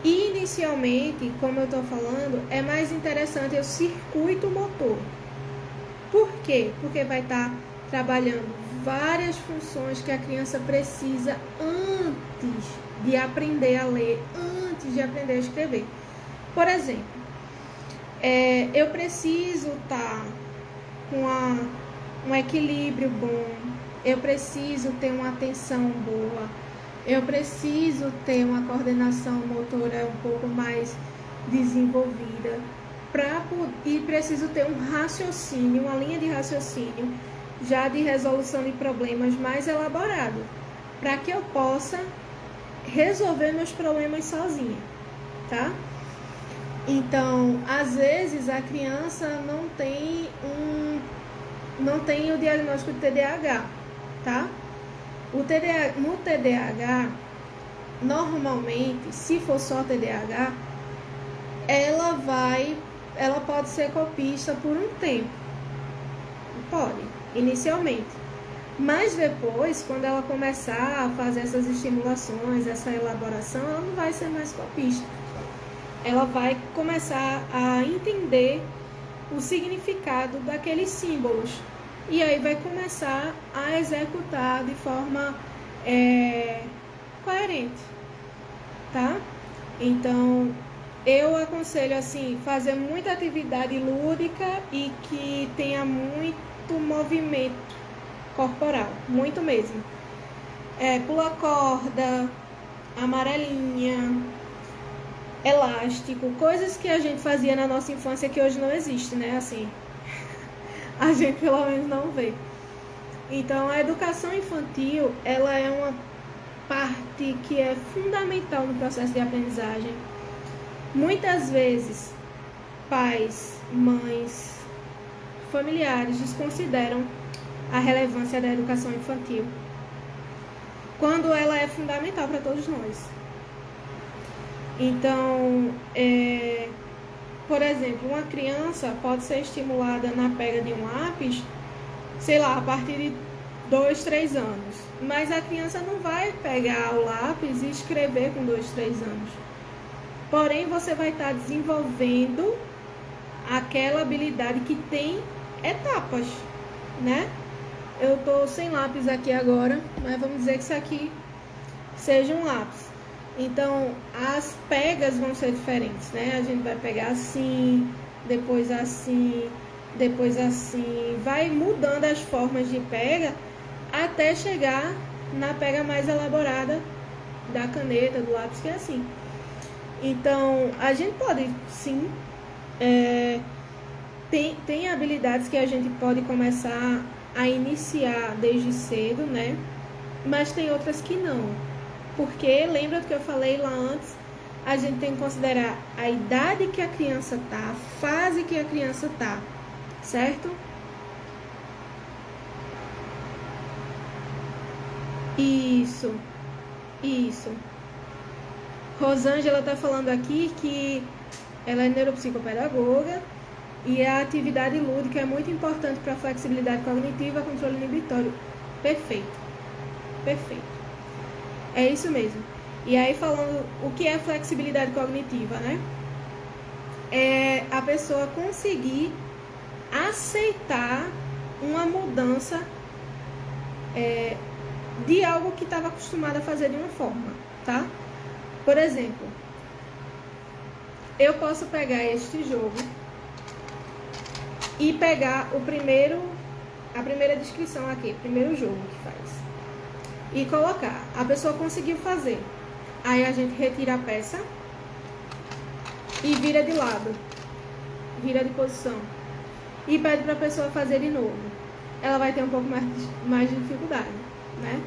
E inicialmente, como eu estou falando, é mais interessante o circuito motor. Por quê? Porque vai estar trabalhando várias funções que a criança precisa antes de aprender a ler, antes de aprender a escrever. Por exemplo, eu preciso estar com um equilíbrio bom, eu preciso ter uma atenção boa, eu preciso ter uma coordenação motora um pouco mais desenvolvida, e preciso ter um raciocínio, uma linha de raciocínio já de resolução de problemas mais elaborado, para que eu possa resolver meus problemas sozinha, tá? Então, às vezes a criança não tem o diagnóstico de TDAH, tá? No TDAH, normalmente, se for só TDAH, ela pode ser copista por um tempo. Pode, inicialmente. Mas depois, quando ela começar a fazer essas estimulações, essa elaboração, ela não vai ser mais copista. Ela vai começar a entender o significado daqueles símbolos. E aí vai começar a executar de forma coerente, tá? Então, eu aconselho, assim, fazer muita atividade lúdica e que tenha muito movimento corporal, muito mesmo. Pula corda, amarelinha, elástico, coisas que a gente fazia na nossa infância que hoje não existe, né? Assim, a gente pelo menos não vê. Então, a educação infantil, ela é uma parte que é fundamental no processo de aprendizagem. Muitas vezes, pais, mães, familiares desconsideram a relevância da educação infantil, quando ela é fundamental para todos nós. Então, por exemplo, uma criança pode ser estimulada na pega de um lápis, sei lá, a partir de 2, 3 anos. Mas a criança não vai pegar o lápis e escrever com 2, 3 anos. Porém, você vai estar desenvolvendo aquela habilidade que tem etapas, né? Eu tô sem lápis aqui agora, mas vamos dizer que isso aqui seja um lápis. Então, as pegas vão ser diferentes, né? A gente vai pegar assim, depois assim, depois assim. Vai mudando as formas de pega até chegar na pega mais elaborada da caneta, do lápis, que é assim. Então, a gente pode, sim, tem habilidades que a gente pode começar a iniciar desde cedo, né? Mas tem outras que não. Porque, lembra do que eu falei lá antes? A gente tem que considerar a idade que a criança tá, a fase que a criança tá, certo? Isso. Rosângela está falando aqui que ela é neuropsicopedagoga e a atividade lúdica é muito importante para a flexibilidade cognitiva e controle inibitório. Perfeito. É isso mesmo. E aí, falando o que é flexibilidade cognitiva, né? é a pessoa conseguir aceitar uma mudança de algo que estava acostumada a fazer de uma forma, tá? Por exemplo, eu posso pegar este jogo e pegar a primeira descrição aqui, o primeiro jogo que faz, e colocar. A pessoa conseguiu fazer. Aí a gente retira a peça e vira de lado, vira de posição e pede para a pessoa fazer de novo. Ela vai ter um pouco mais de dificuldade, né?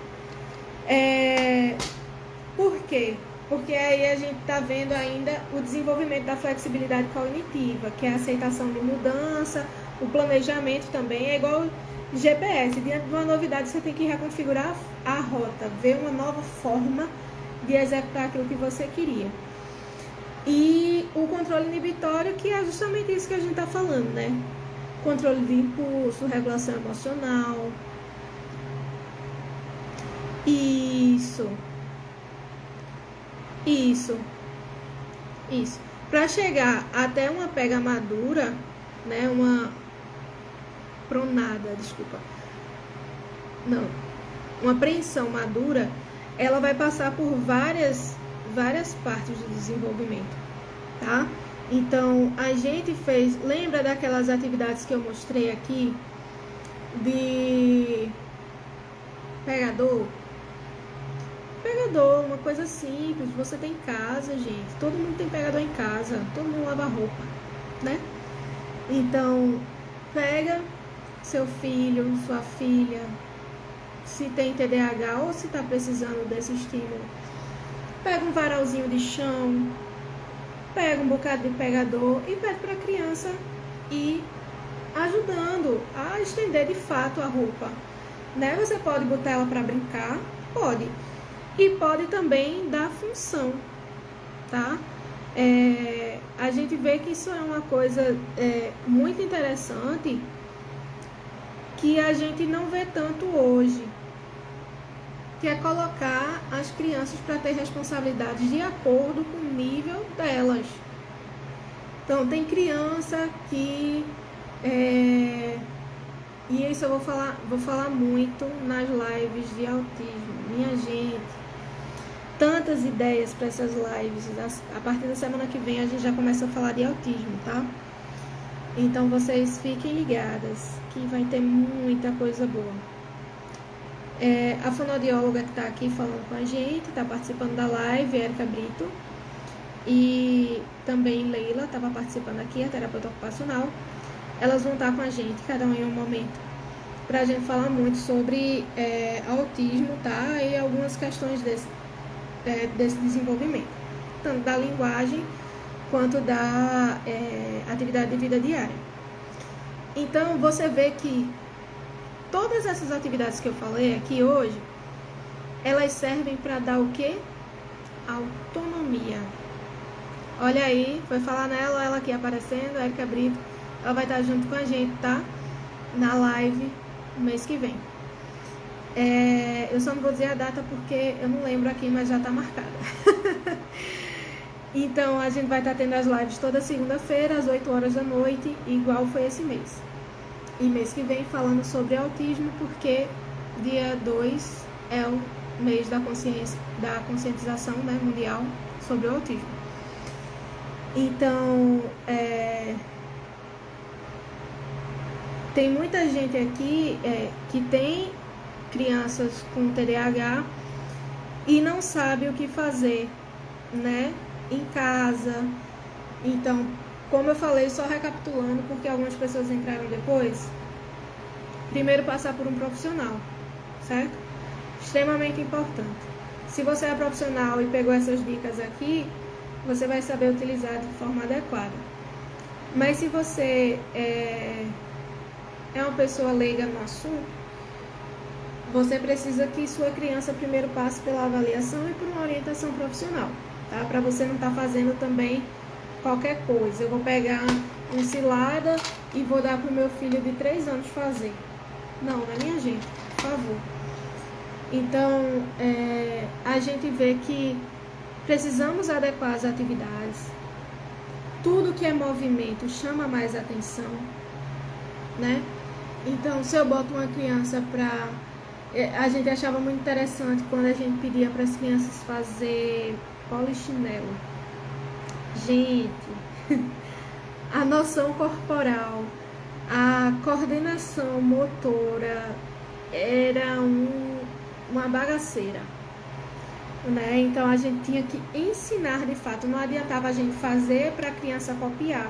Por quê? Porque aí a gente está vendo ainda o desenvolvimento da flexibilidade cognitiva, que é a aceitação de mudança, o planejamento também. É igual GPS, diante de uma novidade você tem que reconfigurar a rota, ver uma nova forma de executar aquilo que você queria. E o controle inibitório, que é justamente isso que a gente está falando, né? Controle de impulso, regulação emocional. Isso. Para chegar até uma pega madura, né? Uma pronada, desculpa. Não. Uma apreensão madura, ela vai passar por várias partes do desenvolvimento, tá? Então, a gente fez... Lembra daquelas atividades que eu mostrei aqui? De pegador, uma coisa simples, você tem em casa, gente. Todo mundo tem pegador em casa, todo mundo lava roupa, né? Então, pega seu filho, sua filha, se tem TDAH ou se tá precisando desse estímulo. Pega um varalzinho de chão, pega um bocado de pegador e pede para a criança ir ajudando a estender de fato a roupa, né? Você pode botar ela para brincar, pode, e pode também dar função, tá? A gente vê que isso é uma coisa muito interessante, que a gente não vê tanto hoje, que é colocar as crianças para ter responsabilidades de acordo com o nível delas. Então, tem criança que... e isso eu vou falar muito nas lives de autismo. Minha gente, tantas ideias para essas lives. A partir da semana que vem a gente já começa a falar de autismo, tá? Então, vocês fiquem ligadas, que vai ter muita coisa boa. A fonoaudióloga que está aqui falando com a gente, está participando da live, Érica Brito, e também Leila estava participando aqui, a terapeuta ocupacional. Elas vão estar com a gente, cada um em um momento, para a gente falar muito sobre autismo, tá? E algumas questões desse desenvolvimento, tanto da linguagem quanto da atividade de vida diária. Então, você vê que todas essas atividades que eu falei aqui hoje, elas servem para dar o quê? Autonomia. Olha aí, foi falar nela, ela aqui aparecendo, a Érica Brito, ela vai estar junto com a gente, tá? Na live no mês que vem. Eu só não vou dizer a data porque eu não lembro aqui, mas já está marcada. Então, a gente vai estar tendo as lives toda segunda-feira, às 8 horas da noite, igual foi esse mês. E mês que vem falando sobre autismo, porque dia 2 é o mês da conscientização, né, mundial sobre o autismo. Então, tem muita gente aqui que tem crianças com TDAH e não sabe o que fazer, né, em casa. Então, como eu falei, só recapitulando, porque algumas pessoas entraram depois, primeiro passar por um profissional, certo? Extremamente importante. Se você é profissional e pegou essas dicas aqui, você vai saber utilizar de forma adequada. Mas se você é uma pessoa leiga no assunto, você precisa que sua criança primeiro passe pela avaliação e por uma orientação profissional, tá? Para você não estar fazendo também qualquer coisa. Eu vou pegar um cilada e vou dar para o meu filho de 3 anos fazer. Não, né, minha gente? Por favor. Então, a gente vê que precisamos adequar as atividades. tudo que é movimento chama mais atenção, né? Então, se eu boto uma criança para... A gente achava muito interessante quando a gente pedia para as crianças fazer polichinelo. Gente, a noção corporal, a coordenação motora era uma bagaceira, né? Então a gente tinha que ensinar de fato. Não adiantava a gente fazer para a criança copiar,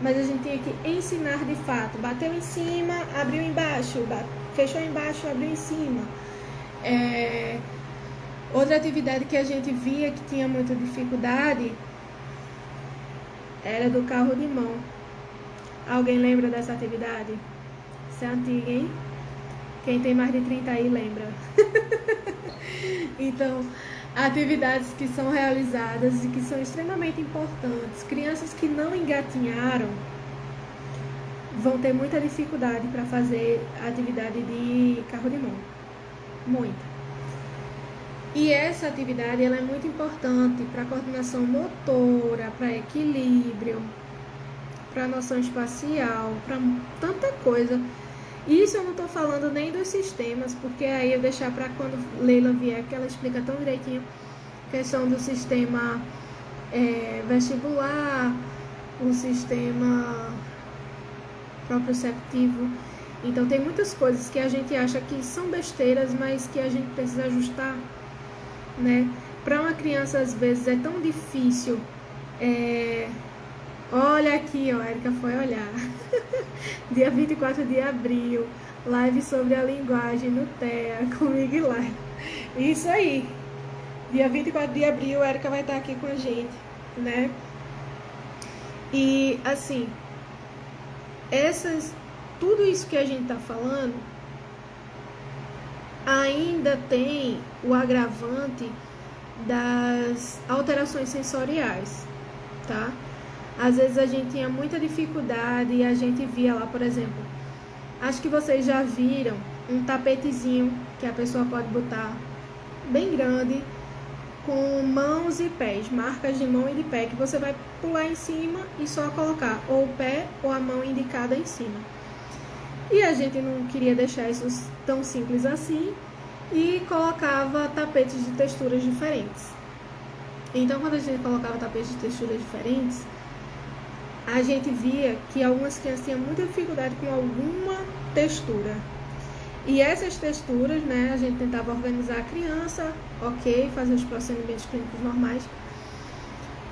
mas a gente tinha que ensinar de fato. Bateu em cima, abriu embaixo, fechou embaixo, abriu em cima. Outra atividade que a gente via que tinha muita dificuldade era do carro de mão. Alguém lembra dessa atividade? Isso é antiga, hein? Quem tem mais de 30 aí lembra. Então, atividades que são realizadas e que são extremamente importantes. Crianças que não engatinharam vão ter muita dificuldade para fazer a atividade de carro de mão. Muita. E essa atividade ela é muito importante para a coordenação motora, para equilíbrio, para a noção espacial, para tanta coisa. Isso eu não estou falando nem dos sistemas, porque aí eu deixar para quando Leila vier, que ela explica tão direitinho a questão do sistema vestibular, o sistema proprioceptivo. Então tem muitas coisas que a gente acha que são besteiras, mas que a gente precisa ajustar, né? Para uma criança às vezes é tão difícil. Olha aqui, ó, a Erika foi olhar. Dia 24 de abril, live sobre a linguagem no TEA, comigo e Laila. Isso aí. Dia 24 de abril, a Erika vai estar aqui com a gente, né? E, assim, tudo isso que a gente tá falando ainda tem o agravante das alterações sensoriais, tá? Às vezes a gente tinha muita dificuldade e a gente via lá, por exemplo, acho que vocês já viram um tapetezinho que a pessoa pode botar bem grande, com mãos e pés, marcas de mão e de pé, que você vai pular em cima e só colocar ou o pé ou a mão indicada em cima. E a gente não queria deixar isso tão simples assim e colocava tapetes de texturas diferentes. Então, quando a gente colocava tapetes de texturas diferentes, a gente via que algumas crianças tinham muita dificuldade com alguma textura. E essas texturas, né, a gente tentava organizar a criança, ok, fazer os procedimentos clínicos normais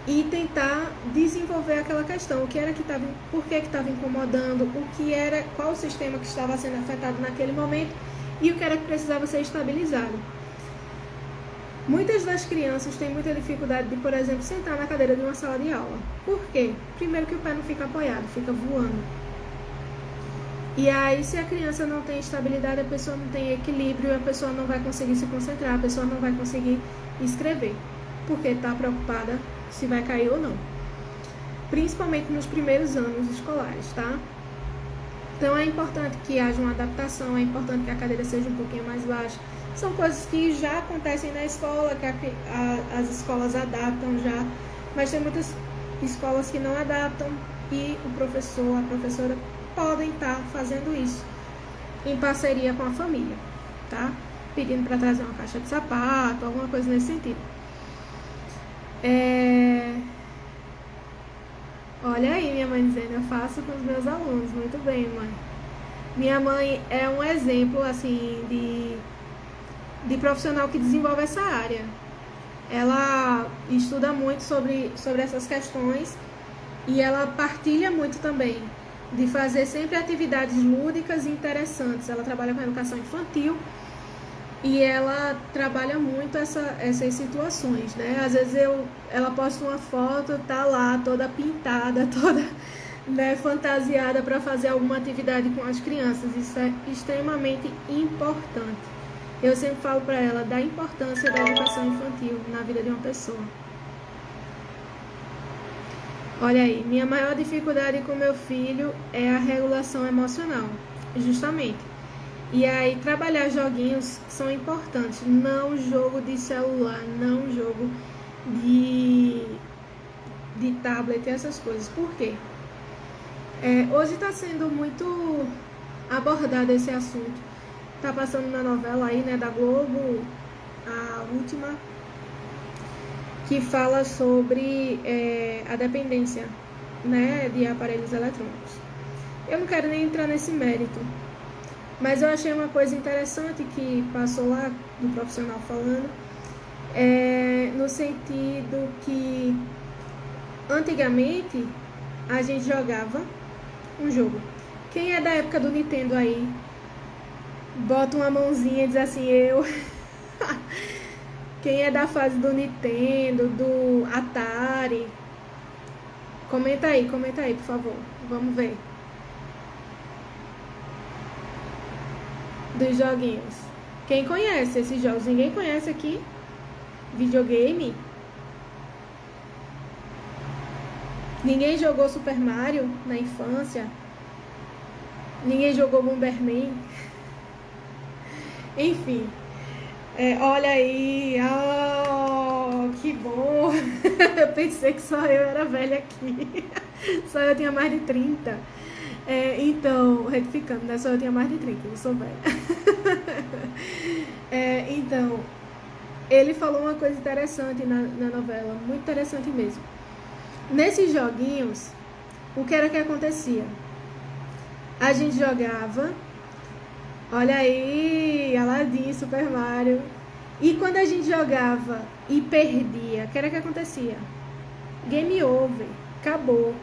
e tentar desenvolver aquela questão, o que era que estava, por que estava incomodando, o que era, qual o sistema que estava sendo afetado naquele momento e o que era que precisava ser estabilizado. Muitas das crianças têm muita dificuldade de, por exemplo, sentar na cadeira de uma sala de aula. Por quê? Primeiro que o pé não fica apoiado, fica voando. E aí, se a criança não tem estabilidade, a pessoa não tem equilíbrio, a pessoa não vai conseguir se concentrar, a pessoa não vai conseguir escrever, porque está preocupada se vai cair ou não. Principalmente nos primeiros anos escolares, tá? Então, é importante que haja uma adaptação, é importante que a cadeira seja um pouquinho mais baixa. São coisas que já acontecem na escola, que as escolas adaptam já, mas tem muitas escolas que não adaptam e o professor, a professora podem estar fazendo isso em parceria com a família, tá? Pedindo para trazer uma caixa de sapato, alguma coisa nesse sentido. Olha aí minha mãe dizendo, eu faço com os meus alunos. Muito bem, mãe. Minha mãe é um exemplo, assim, de profissional que desenvolve essa área. Ela estuda muito sobre essas questões e ela partilha muito também de fazer sempre atividades lúdicas e interessantes. Ela trabalha com educação infantil e ela trabalha muito essas situações, né? Às vezes ela posta uma foto, tá lá toda pintada, toda, né, fantasiada para fazer alguma atividade com as crianças. Isso é extremamente importante. Eu sempre falo para ela da importância da educação infantil na vida de uma pessoa. Olha aí, minha maior dificuldade com meu filho é a regulação emocional, justamente. E aí, trabalhar joguinhos são importantes. Não jogo de celular, não jogo de de tablet e essas coisas. Por quê? Hoje está sendo muito abordado esse assunto. Está passando na novela aí, né, da Globo, a última, que fala sobre a dependência, né, de aparelhos eletrônicos. Eu não quero nem entrar nesse mérito, mas eu achei uma coisa interessante que passou lá do profissional falando, no sentido que antigamente a gente jogava um jogo. Quem é da época do Nintendo aí, bota uma mãozinha e diz assim, eu. Quem é da fase do Nintendo, do Atari, comenta aí, por favor. Vamos ver. Dos joguinhos. Quem conhece esses jogos? Ninguém conhece aqui? Videogame? Ninguém jogou Super Mario na infância? Ninguém jogou Bomberman? Enfim. Olha aí, oh, que bom. Eu pensei que só eu era velha aqui. Só eu tinha mais de 30. Então, retificando, né? Só eu tinha mais de 30, eu sou velha. Então, ele falou uma coisa interessante na novela, muito interessante mesmo. Nesses joguinhos, o que era que acontecia? A gente jogava, olha aí, Aladdin, Super Mario. E quando a gente jogava e perdia, o que era que acontecia? Game over, acabou.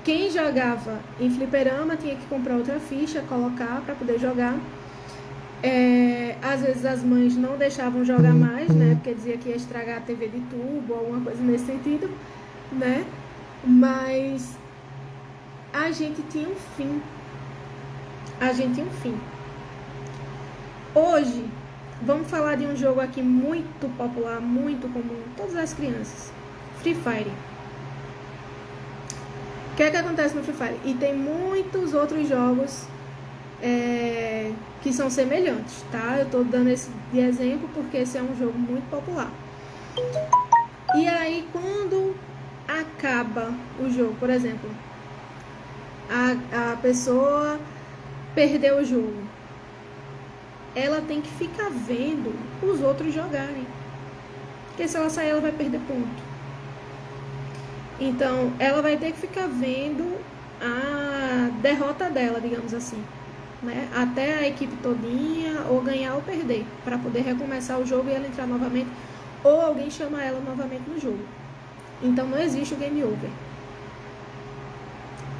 Quem jogava em fliperama tinha que comprar outra ficha, colocar para poder jogar. Às vezes as mães não deixavam jogar mais, né? Porque dizia que ia estragar a TV de tubo, alguma coisa nesse sentido, né? Mas a gente tinha um fim. Hoje, vamos falar de um jogo aqui muito popular, muito comum, todas as crianças. Free Fire. O que é que acontece no Free Fire? E tem muitos outros jogos que são semelhantes, tá? Eu tô dando esse de exemplo porque esse é um jogo muito popular. E aí, quando acaba o jogo, por exemplo, a pessoa perdeu o jogo, ela tem que ficar vendo os outros jogarem, porque se ela sair, ela vai perder ponto. Então, ela vai ter que ficar vendo a derrota dela, digamos assim, né? Até a equipe todinha, ou ganhar ou perder, para poder recomeçar o jogo e ela entrar novamente, ou alguém chamar ela novamente no jogo. Então, não existe o game over.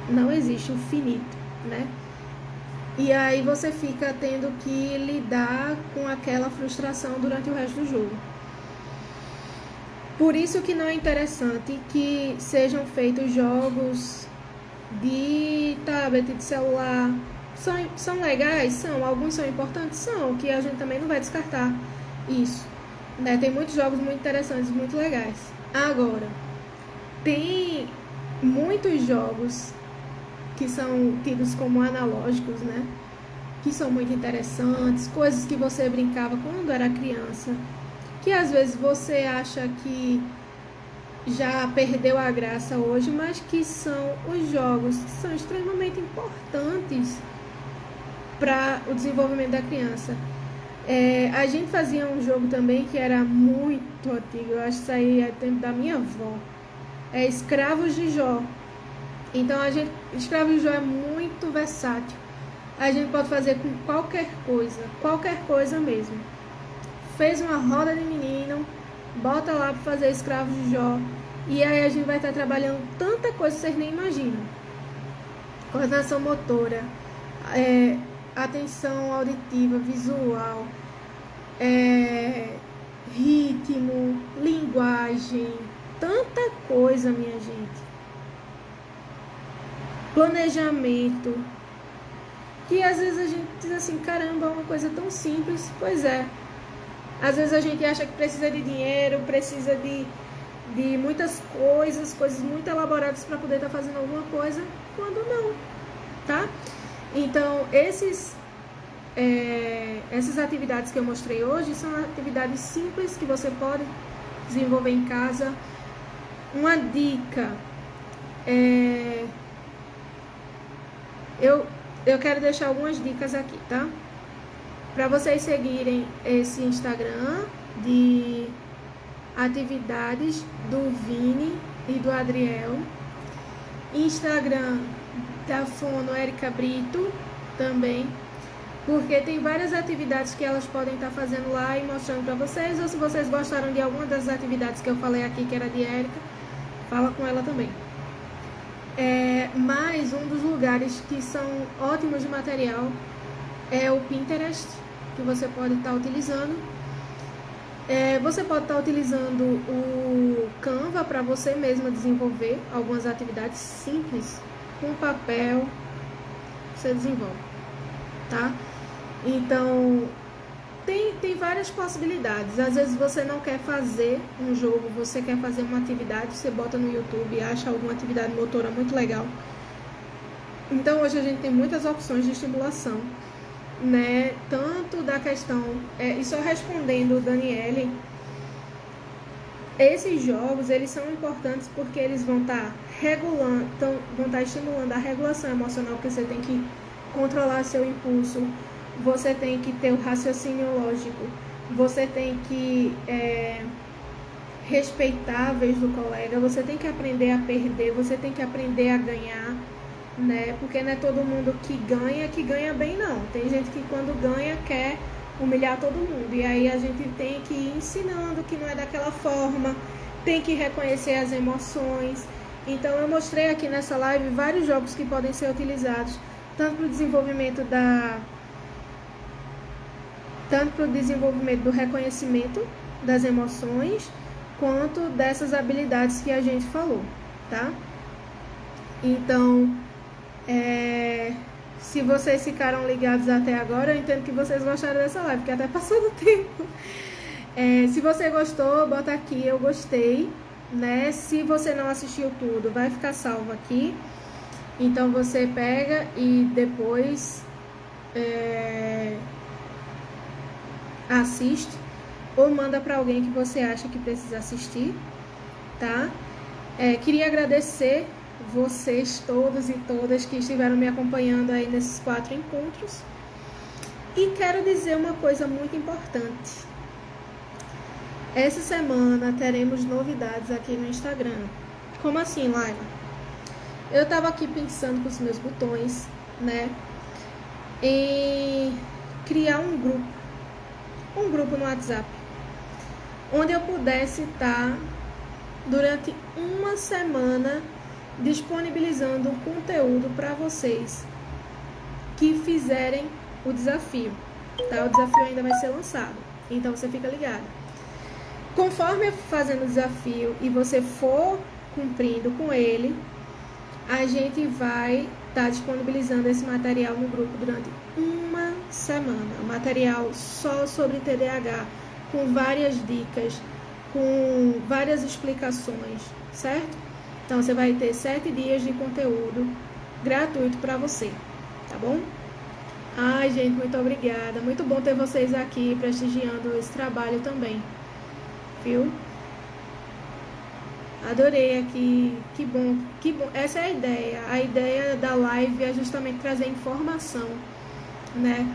Não existe o finito, né? E aí você fica tendo que lidar com aquela frustração durante o resto do jogo. Por isso que não é interessante que sejam feitos jogos de tablet, de celular. São legais? São. Alguns são importantes? São. Que a gente também não vai descartar isso, né? Tem muitos jogos muito interessantes, muito legais. Agora, tem muitos jogos que são tidos como analógicos, né? Que são muito interessantes, coisas que você brincava quando era criança, que às vezes você acha que já perdeu a graça hoje, mas que são os jogos que são extremamente importantes para o desenvolvimento da criança. A gente fazia um jogo também que era muito antigo, eu acho que isso aí é tempo da minha avó, Escravos de Jó. Então, Escravos de Jó é muito versátil. A gente pode fazer com qualquer coisa mesmo. Fez uma roda de menino, bota lá para fazer Escravos de Jó, e aí a gente vai estar trabalhando tanta coisa que vocês nem imaginam. Coordenação motora, atenção auditiva, visual, ritmo, linguagem, tanta coisa, minha gente. Planejamento, que às vezes a gente diz assim, caramba, é uma coisa tão simples. Pois é, às vezes a gente acha que precisa de dinheiro, precisa de muitas coisas muito elaboradas para poder estar fazendo alguma coisa, quando não, tá? Então, essas atividades que eu mostrei hoje são atividades simples que você pode desenvolver em casa Uma dica, eu quero deixar algumas dicas aqui, tá? Para vocês seguirem esse Instagram de atividades do Vini e do Adriel. Instagram da Fono Érica Brito também, porque tem várias atividades que elas podem estar fazendo lá e mostrando para vocês, ou se vocês gostaram de alguma das atividades que eu falei aqui, que era de Érica, fala com ela também. Mas um dos lugares que são ótimos de material é o Pinterest, que você pode estar utilizando. Você pode estar utilizando o Canva para você mesma desenvolver algumas atividades simples, com papel, você desenvolve, tá? Então, tem várias possibilidades. Às vezes você não quer fazer um jogo, você quer fazer uma atividade, você bota no YouTube e acha alguma atividade motora muito legal. Então, hoje a gente tem muitas opções de estimulação, né? Tanto da questão, e só respondendo o Daniele, esses jogos, eles são importantes porque eles vão estar regulando, vão estar estimulando a regulação emocional, porque você tem que controlar seu impulso, você tem que ter o raciocínio lógico, você tem que respeitar a vez do colega, você tem que aprender a perder, você tem que aprender a ganhar, né? Porque não é todo mundo que ganha bem, não. Tem gente que quando ganha quer humilhar todo mundo, e aí a gente tem que ir ensinando que não é daquela forma, tem que reconhecer as emoções. Então eu mostrei aqui nessa live vários jogos que podem ser utilizados tanto para o desenvolvimento do reconhecimento das emoções, quanto dessas habilidades que a gente falou, tá? Então, se vocês ficaram ligados até agora, eu entendo que vocês gostaram dessa live, porque até passou do tempo. Se você gostou, bota aqui, eu gostei, né? Se você não assistiu tudo, vai ficar salvo aqui. Então, você pega e depois assiste, ou manda para alguém que você acha que precisa assistir, tá? Queria agradecer vocês todos e todas que estiveram me acompanhando aí nesses 4 encontros. E quero dizer uma coisa muito importante. Essa semana teremos novidades aqui no Instagram. Como assim, Laila? Eu estava aqui pensando com os meus botões, né, em criar um grupo no WhatsApp, onde eu pudesse estar durante uma semana disponibilizando conteúdo para vocês que fizerem o desafio, tá? O desafio ainda vai ser lançado, então você fica ligado. Conforme eu for fazendo o desafio e você for cumprindo com ele, a gente vai estar disponibilizando esse material no grupo durante uma semana. Material só sobre TDAH, com várias dicas, com várias explicações, certo? Então, você vai ter 7 dias de conteúdo gratuito para você, tá bom? Ai, gente, muito obrigada. Muito bom ter vocês aqui prestigiando esse trabalho também, viu? Adorei aqui, que bom, que bom. Essa é a ideia. A ideia da live é justamente trazer informação, né?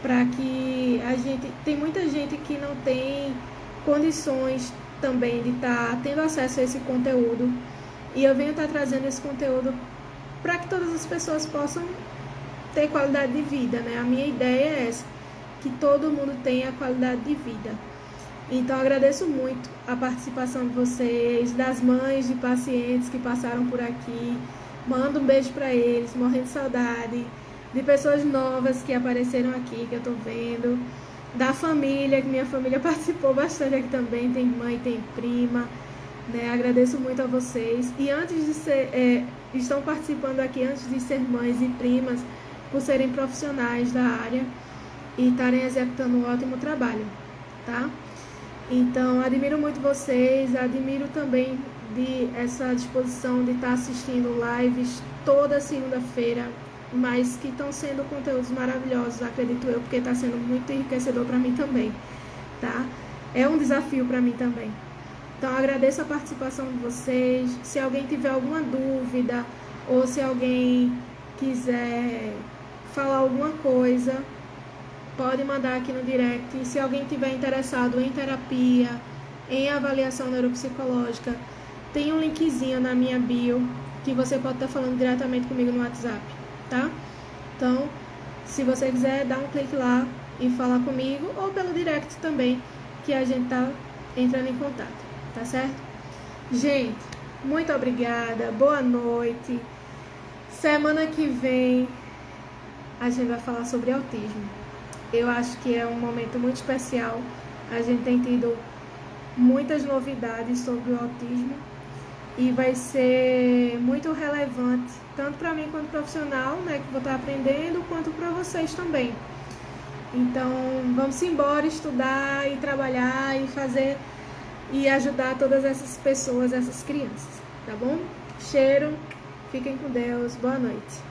Para que a gente... Tem muita gente que não tem condições também de estar tendo acesso a esse conteúdo. E eu venho estar trazendo esse conteúdo para que todas as pessoas possam ter qualidade de vida, né? A minha ideia é essa, que todo mundo tenha qualidade de vida. Então, agradeço muito a participação de vocês, das mães de pacientes que passaram por aqui. Mando um beijo para eles, morrendo de saudade. De pessoas novas que apareceram aqui, que eu tô vendo. Da família, que minha família participou bastante aqui também. Tem mãe, tem prima, né? Agradeço muito a vocês. E antes de ser... estão participando aqui antes de ser mães e primas, por serem profissionais da área e estarem executando um ótimo trabalho, tá? Então, admiro muito vocês, admiro também essa disposição de estar assistindo lives toda segunda-feira, mas que estão sendo conteúdos maravilhosos, acredito eu, porque está sendo muito enriquecedor para mim também, tá? É um desafio para mim também. Então, agradeço a participação de vocês. Se alguém tiver alguma dúvida ou se alguém quiser falar alguma coisa, pode mandar aqui no direct. E se alguém tiver interessado em terapia, em avaliação neuropsicológica, tem um linkzinho na minha bio que você pode estar falando diretamente comigo no WhatsApp, tá? Então, se você quiser, dá um clique lá e falar comigo, ou pelo direct também, que a gente tá entrando em contato, tá certo? Gente, muito obrigada, boa noite. Semana que vem a gente vai falar sobre autismo. Eu acho que é um momento muito especial. A gente tem tido muitas novidades sobre o autismo e vai ser muito relevante, tanto para mim quanto profissional, né, que vou estar aprendendo, quanto para vocês também. Então, vamos embora estudar e trabalhar e fazer e ajudar todas essas pessoas, essas crianças, tá bom? Cheiro, fiquem com Deus, boa noite.